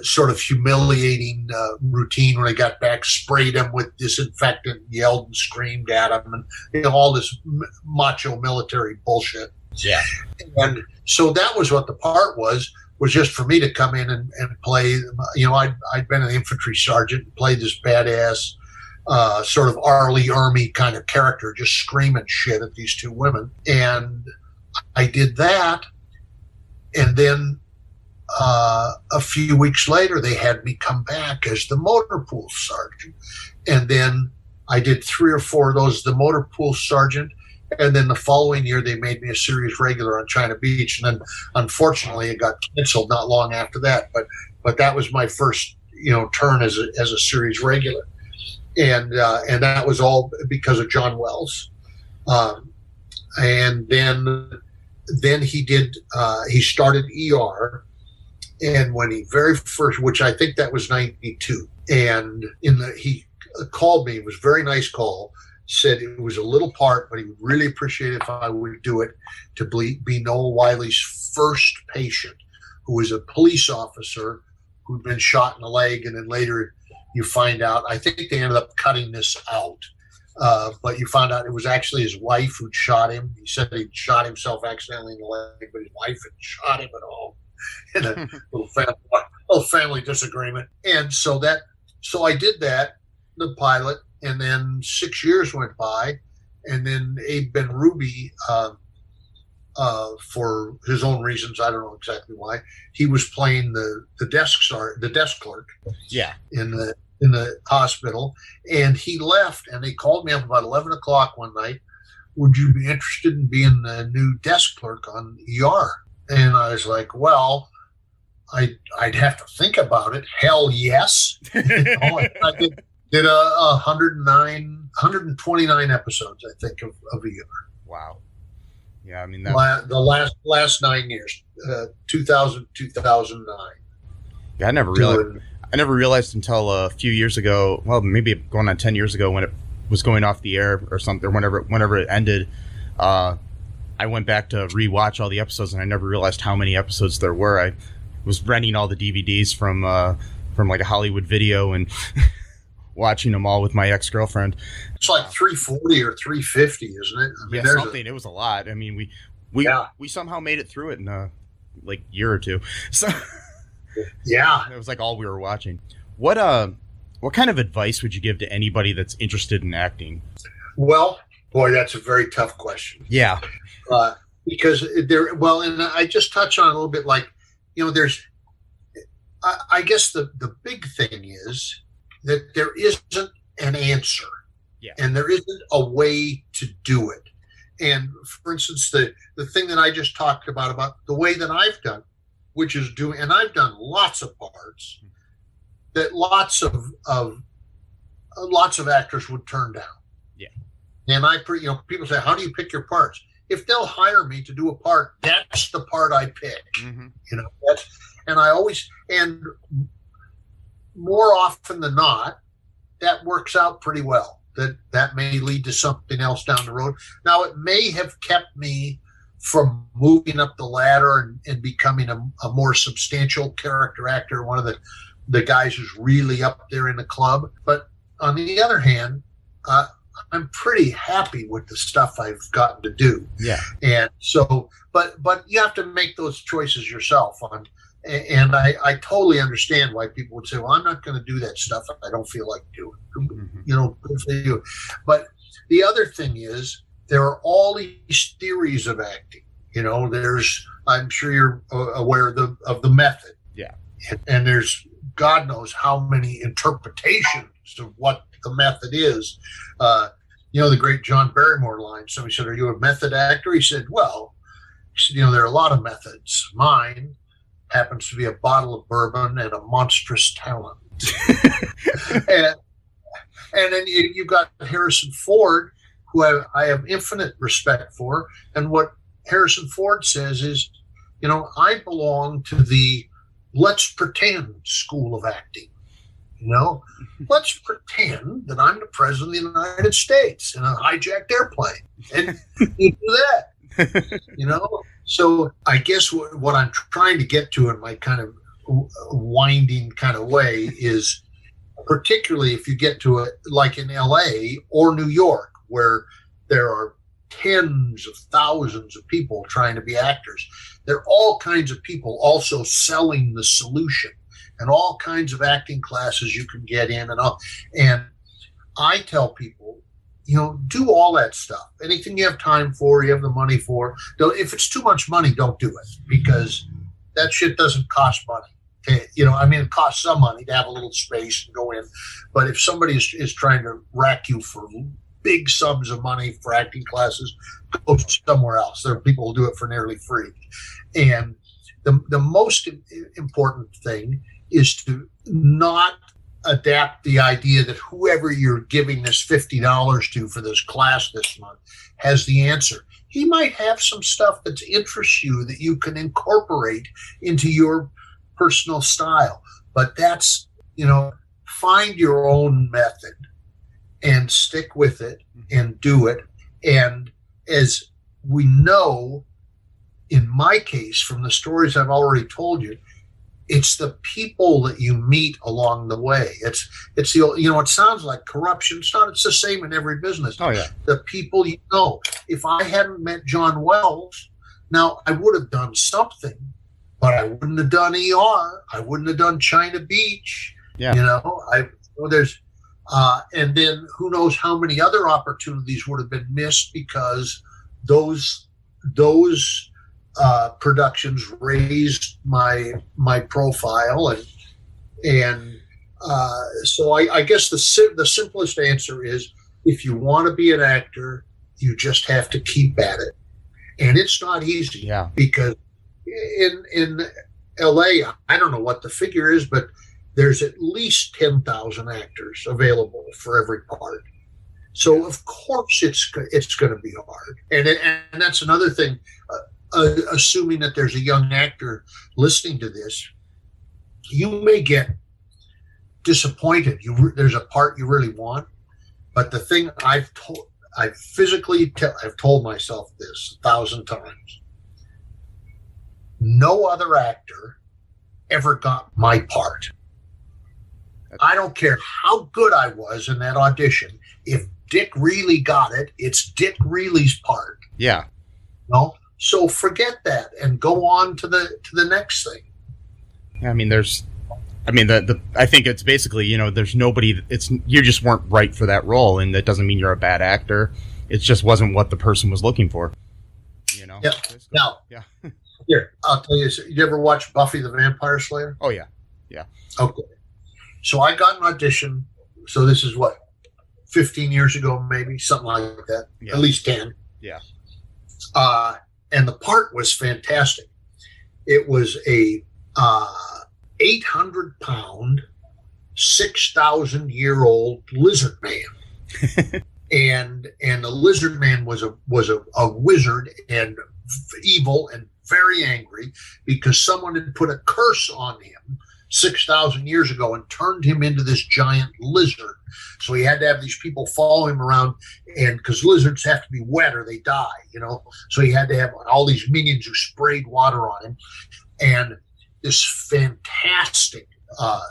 sort of humiliating routine when they got back, sprayed them with disinfectant, yelled and screamed at them, and all this macho military bullshit. Yeah. And so that was what the part was just for me to come in and play. I'd been an infantry sergeant and played this badass sort of Arlie Ermy kind of character, just screaming shit at these two women. And I did that. And then a few weeks later, they had me come back as the motor pool sergeant. And then I did 3 or 4 of those, the motor pool sergeant. And then the following year, they made me a series regular on China Beach. And then, unfortunately, it got canceled not long after that. But that was my first, turn as a series regular, and that was all because of John Wells. And then he did. He started ER, and when he very first, which I think that was 92, and he called me. It was a very nice call. Said it was a little part, but he would really appreciate it if I would do it to be Noah Wiley's first patient, who was a police officer who'd been shot in the leg. And then later you find out, I think they ended up cutting this out, but you found out it was actually his wife who'd shot him. He said he'd shot himself accidentally in the leg, but his wife had shot him at home in a little family disagreement. And so I did that, the pilot. And then 6 years went by, and then Abe Ben Ruby, for his own reasons, I don't know exactly why, he was playing the desk clerk, in the hospital, and he left. And they called me up about 11 o'clock one night. Would you be interested in being the new desk clerk on ER? And I was like, well, I'd have to think about it. Hell yes. I did 129 episodes, I think, of ER. Wow. Yeah, I mean, the last 9 years, 2000, 2009. Yeah, I never realized until a few years ago, well, maybe going on 10 years ago, when it was going off the air or something, whenever it ended, I went back to rewatch all the episodes, and I never realized how many episodes there were. was renting all the DVDs from like a Hollywood Video and watching them all with my ex-girlfriend. It's like 340 or 350, isn't it? I mean, Yeah, something. It was a lot. I mean, we somehow made it through it in like year or two. So yeah, it was like all we were watching. What kind of advice would you give to anybody that's interested in acting? Well, boy, that's a very tough question. Yeah. Because and I just touched on it a little bit, like, I guess the big thing is that there isn't an answer. Yeah. And there isn't a way to do it. And for instance, the thing that I just talked about the way that I've done, which is and I've done lots of parts that lots of actors would turn down. Yeah. And people say, how do you pick your parts? If they'll hire me to do a part, that's the part I pick. Mm-hmm. And more often than not, that works out pretty well. That may lead to something else down the road. Now, it may have kept me from moving up the ladder and becoming a more substantial character actor, one of the guys who's really up there in the club. But on the other hand, I'm pretty happy with the stuff I've gotten to do. Yeah. And so, but you have to make those choices yourself and I totally understand why people would say, well, I'm not going to do that stuff if I don't feel like doing it. Mm-hmm. Good for you. But the other thing is, there are all these theories of acting. I'm sure you're aware of the method. Yeah. And there's God knows how many interpretations of what the method is. The great John Barrymore line. Somebody said, are you a method actor? He said, there are a lot of methods. Mine happens to be a bottle of bourbon and a monstrous talent. and then you've got Harrison Ford, who I have infinite respect for. And what Harrison Ford says is, I belong to the let's pretend school of acting. Let's pretend that I'm the president of the United States in a hijacked airplane. And you do that. So I guess what I'm trying to get to in my kind of winding kind of way is, particularly if you get to it like in LA or New York, where there are tens of thousands of people trying to be actors, there are all kinds of people also selling the solution and all kinds of acting classes you can get in and I tell people, do all that stuff. Anything you have time for, you have the money for. If it's too much money, don't do it, because that shit doesn't cost money. It costs some money to have a little space and go in. But if somebody is trying to rack you for big sums of money for acting classes, go somewhere else. There are people who do it for nearly free. And the most important thing is to not adapt the idea that whoever you're giving this $50 to for this class this month has the answer. He might have some stuff that interests you that you can incorporate into your personal style. But that's, find your own method and stick with it and do it. And as we know, in my case, from the stories I've already told you, it's the people that you meet along the way. It's the, it sounds like corruption. It's not. It's the same in every business. Oh yeah. The people you know. If I hadn't met John Wells, now I would have done something, but I wouldn't have done ER. I wouldn't have done China Beach. Yeah. And then who knows how many other opportunities would have been missed because those productions raised my profile and so I guess the simplest answer is, if you want to be an actor, you just have to keep at it, and it's not easy. Yeah. Because in LA, I don't know what the figure is, but there's at least 10,000 actors available for every part. So of course it's going to be hard, and that's another thing. Assuming that there's a young actor listening to this, you may get disappointed. There's a part you really want, but the thing I've told myself this 1,000 times: no other actor ever got my part. I don't care how good I was in that audition. If Dick Reilly got it, it's Dick Reilly's part. Yeah. No, so forget that and go on to the next thing. I mean, I think it's basically, you know, there's nobody. You just weren't right for that role, and that doesn't mean you're a bad actor. It just wasn't what the person was looking for. You know. Yeah. Now. Yeah. Here, I'll tell you. You ever watch Buffy the Vampire Slayer? Oh yeah. Yeah. Okay. So I got an audition. So this is what, 15 years ago, maybe something like that. Yeah. At least 10. Yeah. And the part was fantastic. It was a 800-pound, 6,000-year-old lizard man, and the lizard man was a wizard and evil and very angry because someone had put a curse on him 6,000 years ago and turned him into this giant lizard. So he had to have these people follow him around, and because lizards have to be wet or they die, you know. So he had to have all these minions who sprayed water on him, and this fantastic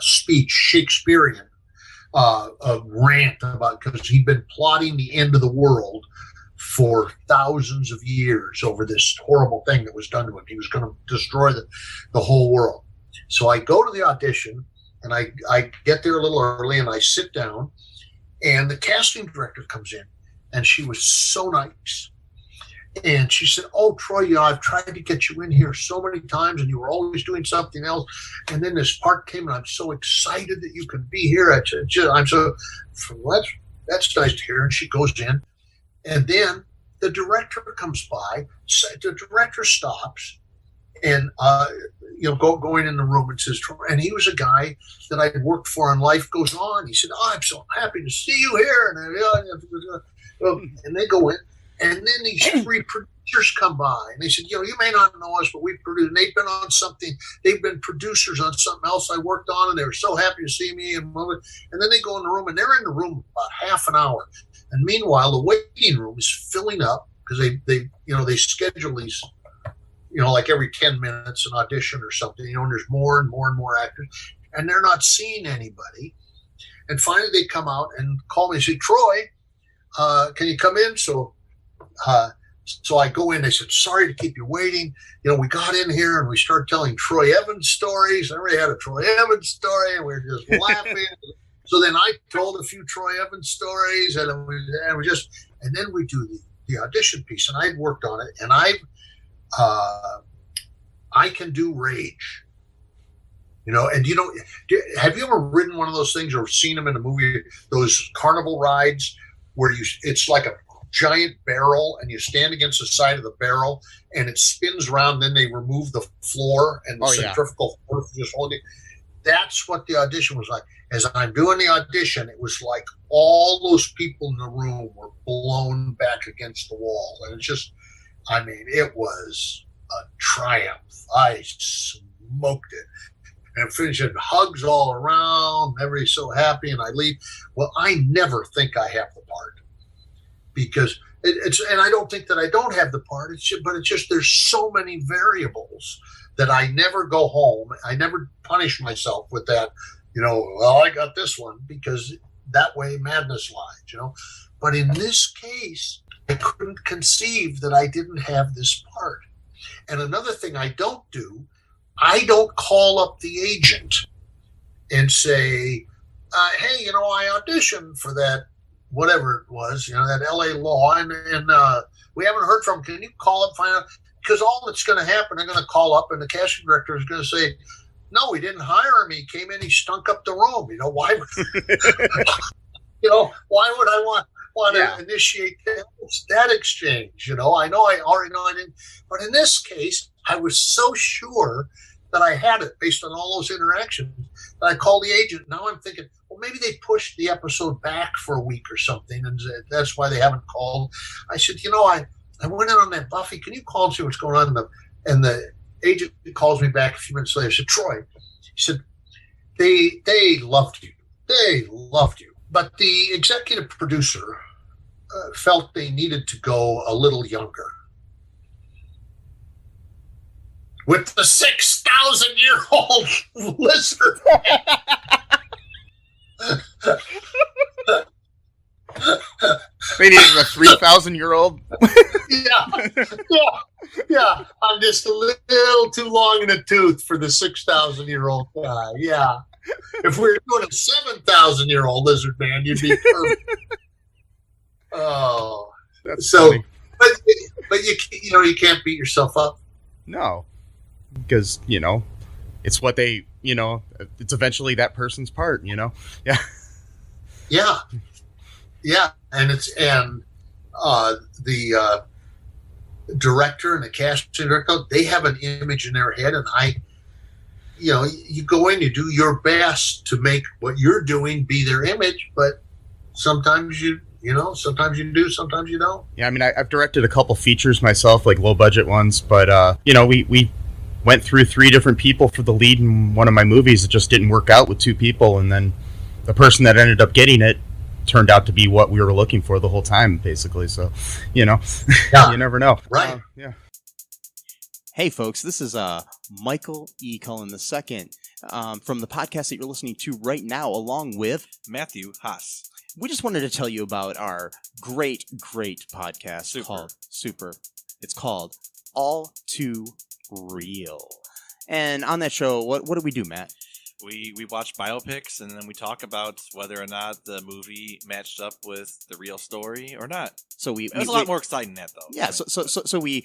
speech, Shakespearean rant about, because he'd been plotting the end of the world for thousands of years over this horrible thing that was done to him. He was going to destroy the whole world. So I go to the audition, and I get there a little early, and I sit down, and the casting director comes in, and she was so nice. And she said, "Oh, Troy, you know, I've tried to get you in here so many times, and you were always doing something else. And then this part came, and I'm so excited that you can be here. I'm so, that's nice to hear." And she goes in, and then the director comes by. The director stops, and going in the room and says, "Troy," and he was a guy that I worked for on Life Goes On. He said, "Oh, I'm so happy to see you here." And they go in. And then these three producers come by, and they said, "You know, you may not know us, but we produce." And they've been on something. They've been producers on something else I worked on, and they were so happy to see me. And then they go in the room, and they're in the room about half an hour. And meanwhile, the waiting room is filling up because they schedule these, you know, like every 10 minutes an audition or something. You know, and there's more and more and more actors, and they're not seeing anybody. And finally, they come out and call me and say, "Troy, can you come in?" So I go in. They said, "Sorry to keep you waiting. You know, we got in here and we started telling Troy Evans stories. I already had a Troy Evans story, and we were just laughing." So then I told a few Troy Evans stories, and then we do the audition piece. And I'd worked on it, and I can do rage. You know, and have you ever ridden one of those things or seen them in a movie? Those carnival rides where it's like a giant barrel, and you stand against the side of the barrel, and it spins around. Then they remove the floor, and the centrifugal force just holding it. That's what the audition was like. As I'm doing the audition, it was like all those people in the room were blown back against the wall, and it was a triumph. I smoked it. And finished it, hugs all around. Everybody's so happy, and I leave. Well, I never think I have the part. Because and I don't think that I don't have the part. But it's just there's so many variables that I never go home. I never punish myself with that. You know, well, I got this one, because that way madness lies. You know, but in this case, I couldn't conceive that I didn't have this part. And another thing I don't do, I don't call up the agent and say, "Hey, you know, I auditioned for that." Whatever it was, you know, that LA Law, and we haven't heard from him. Can you call up, find out? Because all that's going to happen, they're going to call up, and the casting director is going to say, "No, we didn't hire him. He came in, he stunk up the room." You know, why? Why would I want to initiate that exchange? You know, I already know I didn't, but in this case, I was so sure that I had it based on all those interactions that I called the agent. Now I'm thinking, well, maybe they pushed the episode back for a week or something, and that's why they haven't called. I said, you know, I went in on that Buffy. Can you call and see what's going on? And the agent calls me back a few minutes later. I said, "Troy," he said, they loved you. They loved you. But the executive producer felt they needed to go a little younger. with the 6,000-year-old lizard. They needed a 3,000-year-old. Yeah. I'm just a little too long in the tooth for the 6,000-year-old guy. Yeah. If we were doing a 7,000-year-old lizard man, you'd be perfect. Oh, That's so, funny. but you can't beat yourself up. No, because it's what they it's eventually that person's part. Yeah. Yeah, and the director and the casting director, they have an image in their head, and you go in, you do your best to make what you're doing be their image, but sometimes sometimes you do, sometimes you don't. Yeah, I mean, I've directed a couple features myself, like low budget ones, but we went through 3 different people for the lead in one of my movies. It just didn't work out with 2 people, and then the person that ended up getting it turned out to be what we were looking for the whole time, basically. So, you never know. Right. Yeah. Hey, folks, this is Michael E. Cullen II from the podcast that you're listening to right now, along with Matthew Haas. We just wanted to tell you about our great podcast called Super. It's called All2Real. And on that show, what do we do, Matt? We watch biopics, and then we talk about whether or not the movie matched up with the real story or not. So it was a lot more exciting than that, though. Yeah, so we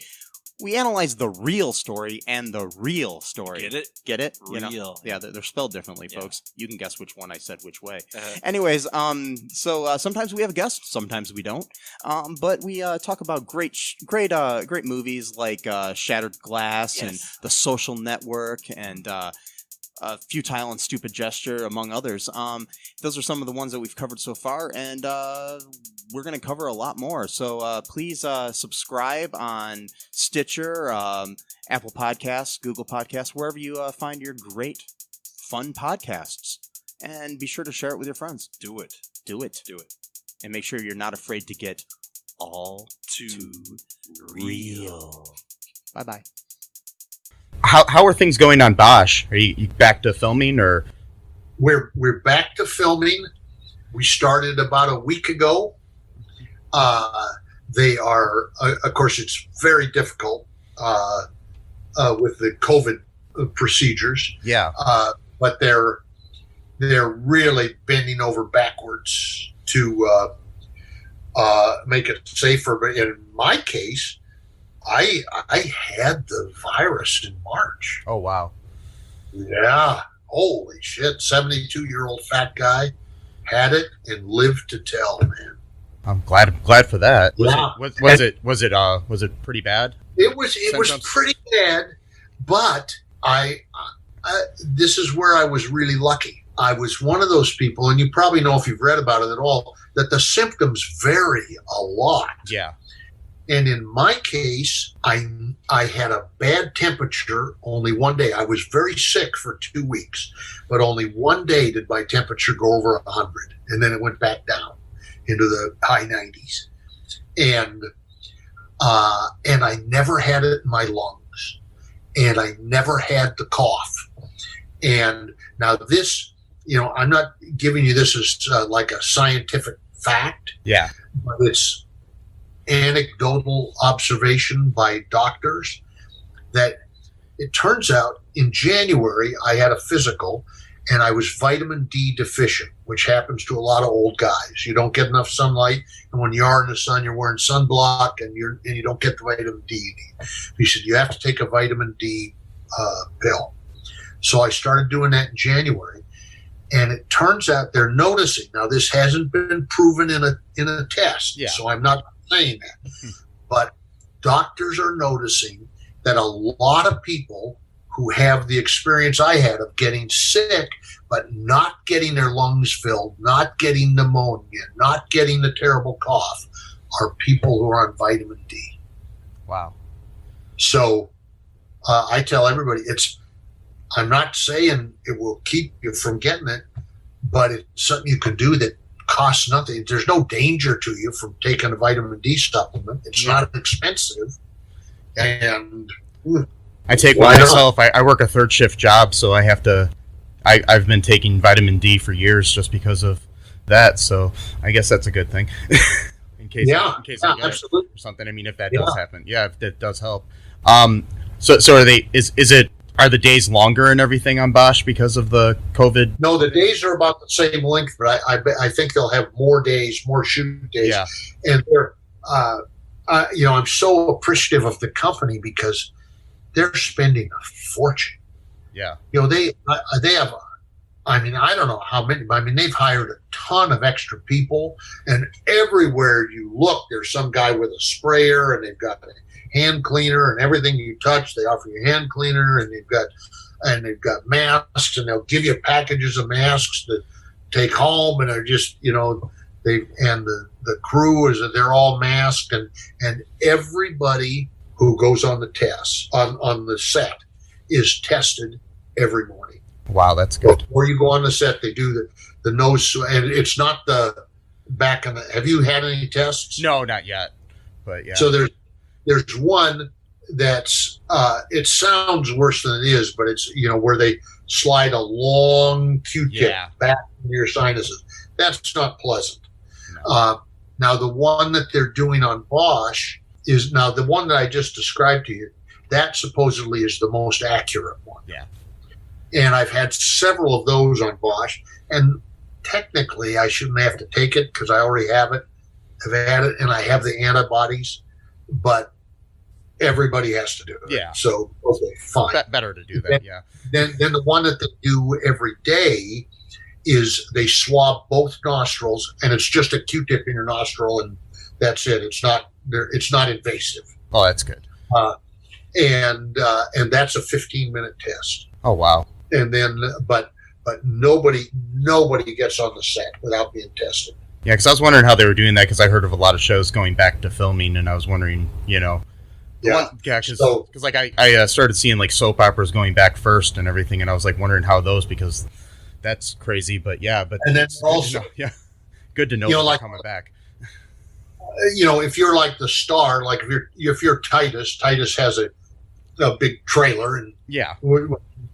analyze the real story and the real story. Get it? Real. Yeah, they're spelled differently, folks. You can guess which one I said which way. Uh-huh. Anyways, so sometimes we have a guest, sometimes we don't. But we talk about great movies like Shattered Glass and The Social Network and Futile and Stupid Gesture, among others. Those are some of the ones that we've covered so far, and we're going to cover a lot more. So please subscribe on Stitcher, Apple Podcasts, Google Podcasts, wherever you find your great, fun podcasts. And be sure to share it with your friends. Do it. And make sure you're not afraid to get all too real. Bye-bye. How are things going on Bosch? Are you back to filming, or? We're back to filming. We started about a week ago. They are, of course, it's very difficult with the COVID procedures. Yeah. But they're really bending over backwards to make it safer. But in my case, I had the virus in March. Oh, wow. Yeah. Holy shit. 72-year-old fat guy had it and lived to tell, man. I'm glad for that. Yeah. Was it pretty bad? It was pretty bad, but this is where I was really lucky. I was one of those people, and you probably know if you've read about it at all, that the symptoms vary a lot. Yeah. And in my case, I had a bad temperature only one day. I was very sick for 2 weeks, but only one day did my temperature go over 100, and then it went back down into the high 90s. And I never had it in my lungs, and I never had the cough. And now this, I'm not giving you this as like a scientific fact. Yeah. But it's anecdotal observation by doctors that it turns out in January I had a physical and I was vitamin D deficient, which happens to a lot of old guys. You don't get enough sunlight, and when you are in the sun, you're wearing sunblock, and you don't get the vitamin D you need. He said you have to take a vitamin D pill. So I started doing that in January, and it turns out they're noticing. Now this hasn't been proven in a test, so I'm not saying that, but doctors are noticing that a lot of people who have the experience I had of getting sick but not getting their lungs filled, not getting pneumonia, not getting the terrible cough, are people who are on vitamin D. Wow. So I tell everybody, I'm not saying it will keep you from getting it, but it's something you can do that costs nothing. There's no danger to you from taking a vitamin D supplement. It's not expensive. And I take Why one not? myself. I work a third shift job, so I have to. I've been taking vitamin D for years just because of that. So I guess that's a good thing. in case I get absolutely. it or something. I mean, if that does happen, if that does help. So are they? Are the days longer and everything on Bosch because of the COVID? No, the days are about the same length, but I think they'll have more days, more shoot days. Yeah. And they're, I'm so appreciative of the company because they're spending a fortune. Yeah. They have, I don't know how many, they've hired a ton of extra people, and everywhere you look, there's some guy with a sprayer, and they've got a hand cleaner, and everything you touch, they offer you hand cleaner, and they've got masks, and they'll give you packages of masks to take home, and they're just, the crew they're all masked, and everybody who goes on the test on the set is tested every morning. Wow, that's good. Before you go on the set, they do the nose, and it's not the back on the. Have you had any tests? No, not yet. But yeah. So there's one that's it sounds worse than it is, but it's where they slide a long Q-tip back into your sinuses. That's not pleasant. No. Now the one that they're doing on Bosch is now the one that I just described to you. That supposedly is the most accurate one. Yeah. And I've had several of those on Bosch, and technically I shouldn't have to take it because I already have it. I've had it, and I have the antibodies, but everybody has to do it. Yeah. So, okay, fine. Better to do that, yeah. Then the one that they do every day is they swab both nostrils, and it's just a Q-tip in your nostril, and that's it. It's not invasive. Oh, that's good. And that's a 15-minute test. Oh, wow. And then, but nobody gets on the set without being tested. Yeah, because I was wondering how they were doing that, because I heard of a lot of shows going back to filming, and I was wondering, because I started seeing like soap operas going back first and everything, and I was like wondering how those, because that's crazy. But and then also, good to know that they're coming back. If you're like the star, like if you're Titus has a big trailer and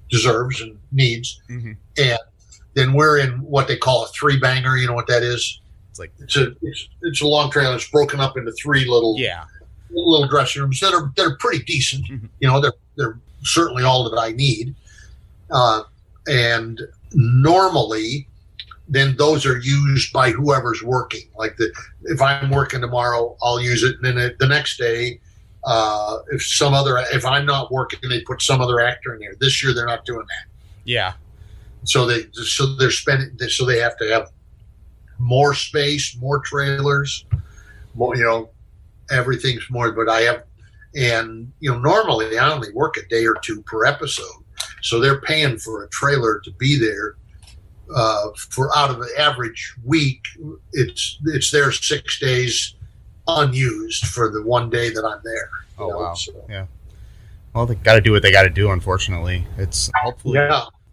deserves and needs, and then we're in what they call a 3-banger. You know what that is? It's a long trailer. It's broken up into 3 little dressing rooms that are pretty decent. They're certainly all that I need, and normally then those are used by whoever's working. Like if I'm working tomorrow, I'll use it, and then the next day, if I'm not working, they put some other actor in there. This year, they're not doing that. Yeah. So they're spending. So they have to have more space, more trailers, more. Everything's more. But I have, and normally I only work a day or 2 per episode. So they're paying for a trailer to be there. For out of the average week, it's there 6 days unused for the one day that I'm there. Oh, wow. So. Yeah. Well, they got to do what they got to do, unfortunately. It's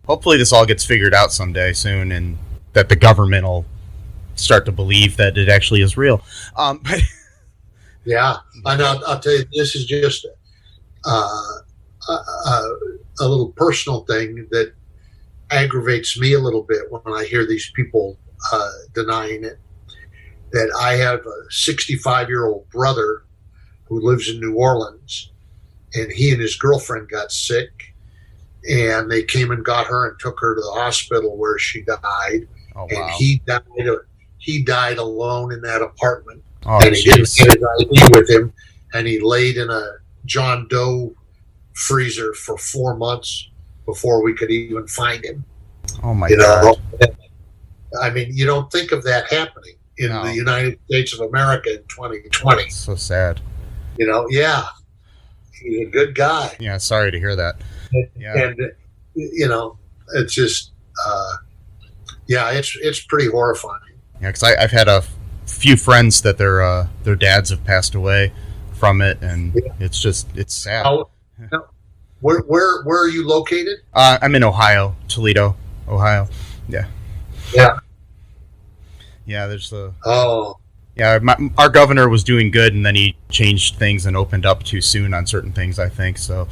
hopefully this all gets figured out someday soon, and that the government will start to believe that it actually is real. But yeah. And I'll tell you, this is just a little personal thing that aggravates me a little bit when I hear these people denying it. That I have a 65-year-old brother who lives in New Orleans, and he and his girlfriend got sick, and they came and got her and took her to the hospital where she died. Oh, wow. And he died alone in that apartment. Oh, and he didn't get his ID with him, and he laid in a John Doe freezer for 4 months before we could even find him. Oh, my God. You don't think of that happening in the United States of America in 2020. That's so sad. He's a good guy. Yeah, sorry to hear that. And it's just, it's pretty horrifying. Yeah, because I've had a few friends that their dads have passed away from it, and it's sad. Where are you located? I'm in Ohio, Toledo, Ohio. Yeah. Yeah. Yeah, there's our governor was doing good, and then he changed things and opened up too soon on certain things, I think. So,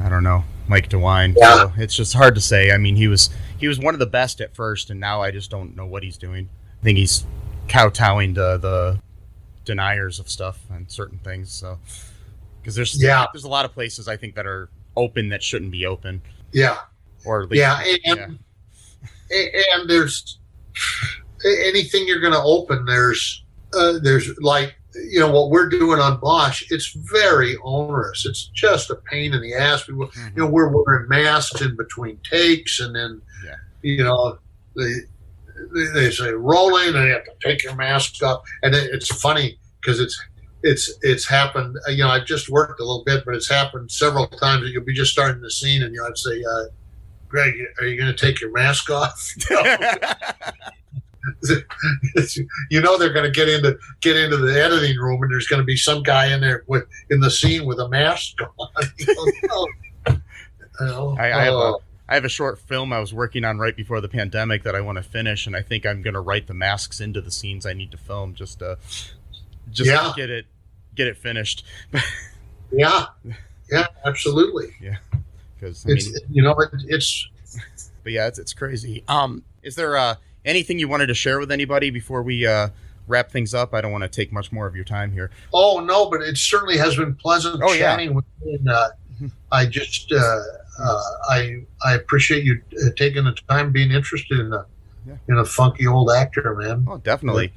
I don't know, Mike DeWine. Yeah. So it's just hard to say. I mean, he was one of the best at first, and now I just don't know what he's doing. I think he's kowtowing to the deniers of stuff and certain things. So because there's a lot of places I think that are open that shouldn't be open. Yeah. Or at least, and there's anything you're going to open. There's like, you know, what we're doing on Bosch. It's very onerous. It's just a pain in the ass. You know, we're wearing masks in between takes, and then you know they say rolling, and you have to take your mask off. And it's funny because it's happened. You know, I've just worked a little bit, but it's happened several times that you'll be just starting the scene, and you'll have to say, Greg, are you going to take your mask off? You know they're going to get into the editing room, and there's going to be some guy in there in the scene with a mask on. I have a short film I was working on right before the pandemic that I want to finish, and I think I'm going to write the masks into the scenes I need to film just to get it finished. Yeah, absolutely. Yeah, because but yeah, it's crazy. Is there anything you wanted to share with anybody before we wrap things up? I don't want to take much more of your time here. Oh no, but it certainly has been pleasant chatting with you. And I just I appreciate you taking the time, being interested in a funky old actor, man. Oh, definitely.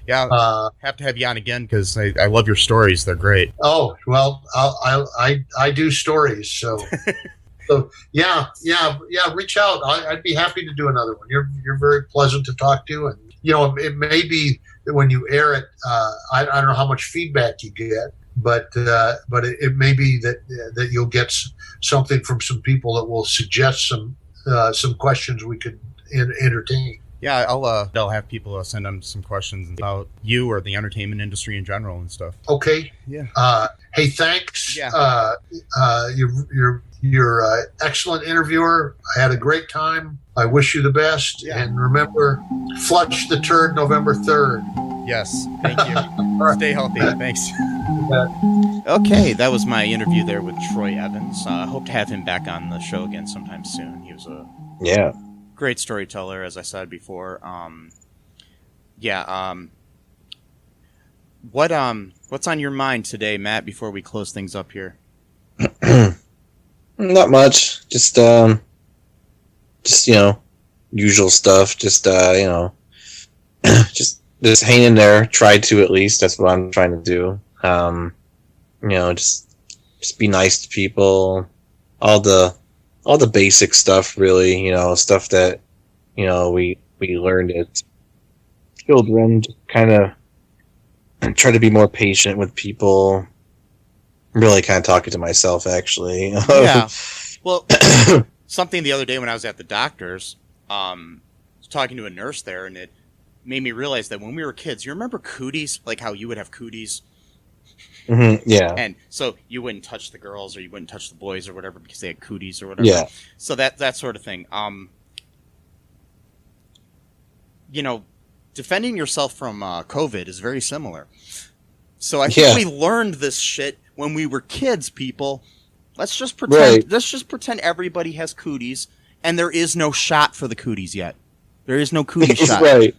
Yeah, have to have you on again because I love your stories. They're great. Oh well, I do stories, so. So yeah. Reach out. I'd be happy to do another one. You're very pleasant to talk to, and you know it may be that when you air it, I don't know how much feedback you get, but it may be that you'll get something from some people that will suggest some questions we could entertain. Yeah, I'll have people send them some questions about you or the entertainment industry in general and stuff. Okay. Yeah. Hey, thanks. Yeah. You're an excellent interviewer. I had a great time. I wish you the best. Yeah. And remember, flush the turd November 3rd. Yes. Thank you. Right. Stay healthy. Thanks. Okay, that was my interview there with Troy Evans. I hope to have him back on the show again sometime soon. He was a great storyteller, as I said before. What's on your mind today, Matt, before we close things up here? Not much. Just you know, usual stuff. Just just hang in there. Try to, at least. That's what I'm trying to do. You know, just be nice to people. All the basic stuff, really. You know, stuff that, you know, we learned as children. Just kind of try to be more patient with people. I'm really kind of talking to myself, actually. Yeah. Well, something the other day when I was at the doctor's, I was talking to a nurse there, and it made me realize that when we were kids, you remember cooties? Like how you would have cooties? Mm-hmm, yeah. And so you wouldn't touch the girls or you wouldn't touch the boys or whatever because they had cooties or whatever. Yeah. So that sort of thing. You know, defending yourself from COVID is very similar. So I think we learned this shit when we were kids, people. Let's just pretend. Right. Let's just pretend everybody has cooties, and there is no shot for the cooties yet. There is no cootie shot. Right.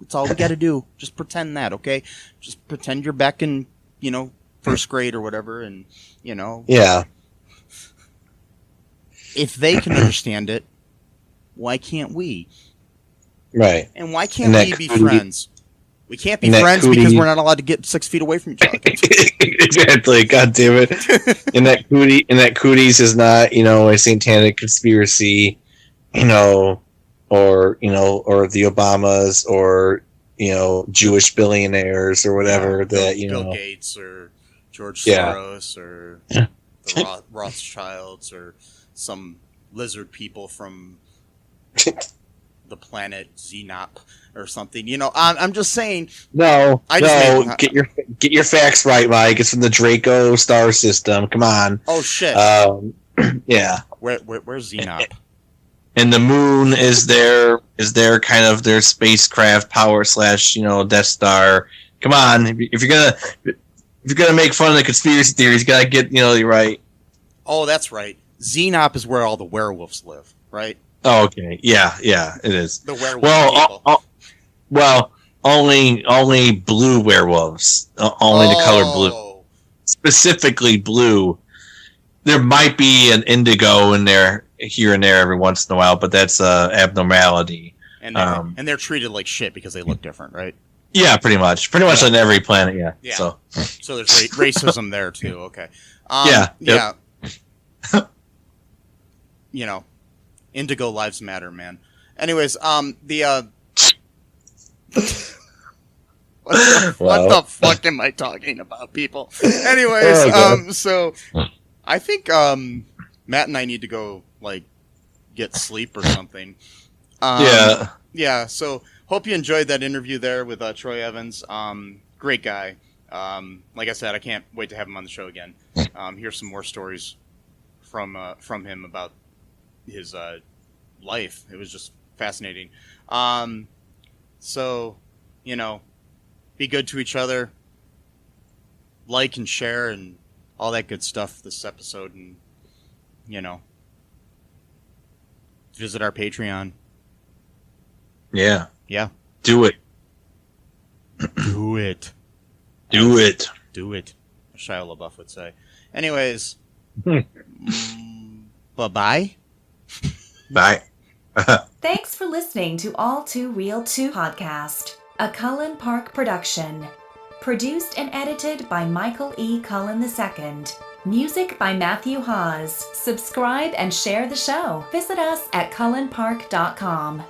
That's all we got to do. Just pretend that, okay? Just pretend you're back in, you know, first grade or whatever, and you know. Yeah. If they can understand it, why can't we? Right. And why can't we be friends? We can't be friends because we're not allowed to get 6 feet away from each other. Exactly. God damn it. And that cooties is not, you know, a satanic conspiracy, you know, or the Obamas or, you know, Jewish billionaires or whatever that, you know. Bill Gates or George Soros or the Rothschilds or some lizard people from the planet Xenop or something. You know, I'm just saying. Get your facts right, Mike. It's from the Draco star system. Come on. Oh shit. Yeah. Where's Xenop? And the moon is their kind of their spacecraft power / you know, Death Star. Come on, if you're gonna make fun of the conspiracy theories, you gotta get, you know, right. Oh, that's right. Xenop is where all the werewolves live, right? Oh, okay. Yeah, it is. The werewolf Well, people. well, only blue werewolves. Only the color blue. Specifically blue. There might be an indigo in there here and there every once in a while, but that's abnormality. And they're treated like shit because they look different, right? Yeah, pretty much on every planet. Yeah. So there's racism there too. Okay. Yeah. You know, indigo lives matter, man. Anyways, the what the fuck am I talking about, people? Anyways, so I think Matt and I need to go like get sleep or something. Yeah. So hope you enjoyed that interview there with Troy Evans. Great guy. Like I said, I can't wait to have him on the show again. Hear some more stories from him about his life. It was just fascinating. So, you know, be good to each other, like and share and all that good stuff this episode, and, you know, visit our Patreon. Yeah. Do it. Do it. Do it. Shia LaBeouf would say. Anyways, bye-bye. Bye. Thanks for listening to All2ReelToo podcast, a Cullen Park production. Produced and edited by Michael E. Cullen II. Music by Matthew Hawes. Subscribe and share the show. Visit us at cullenpark.com.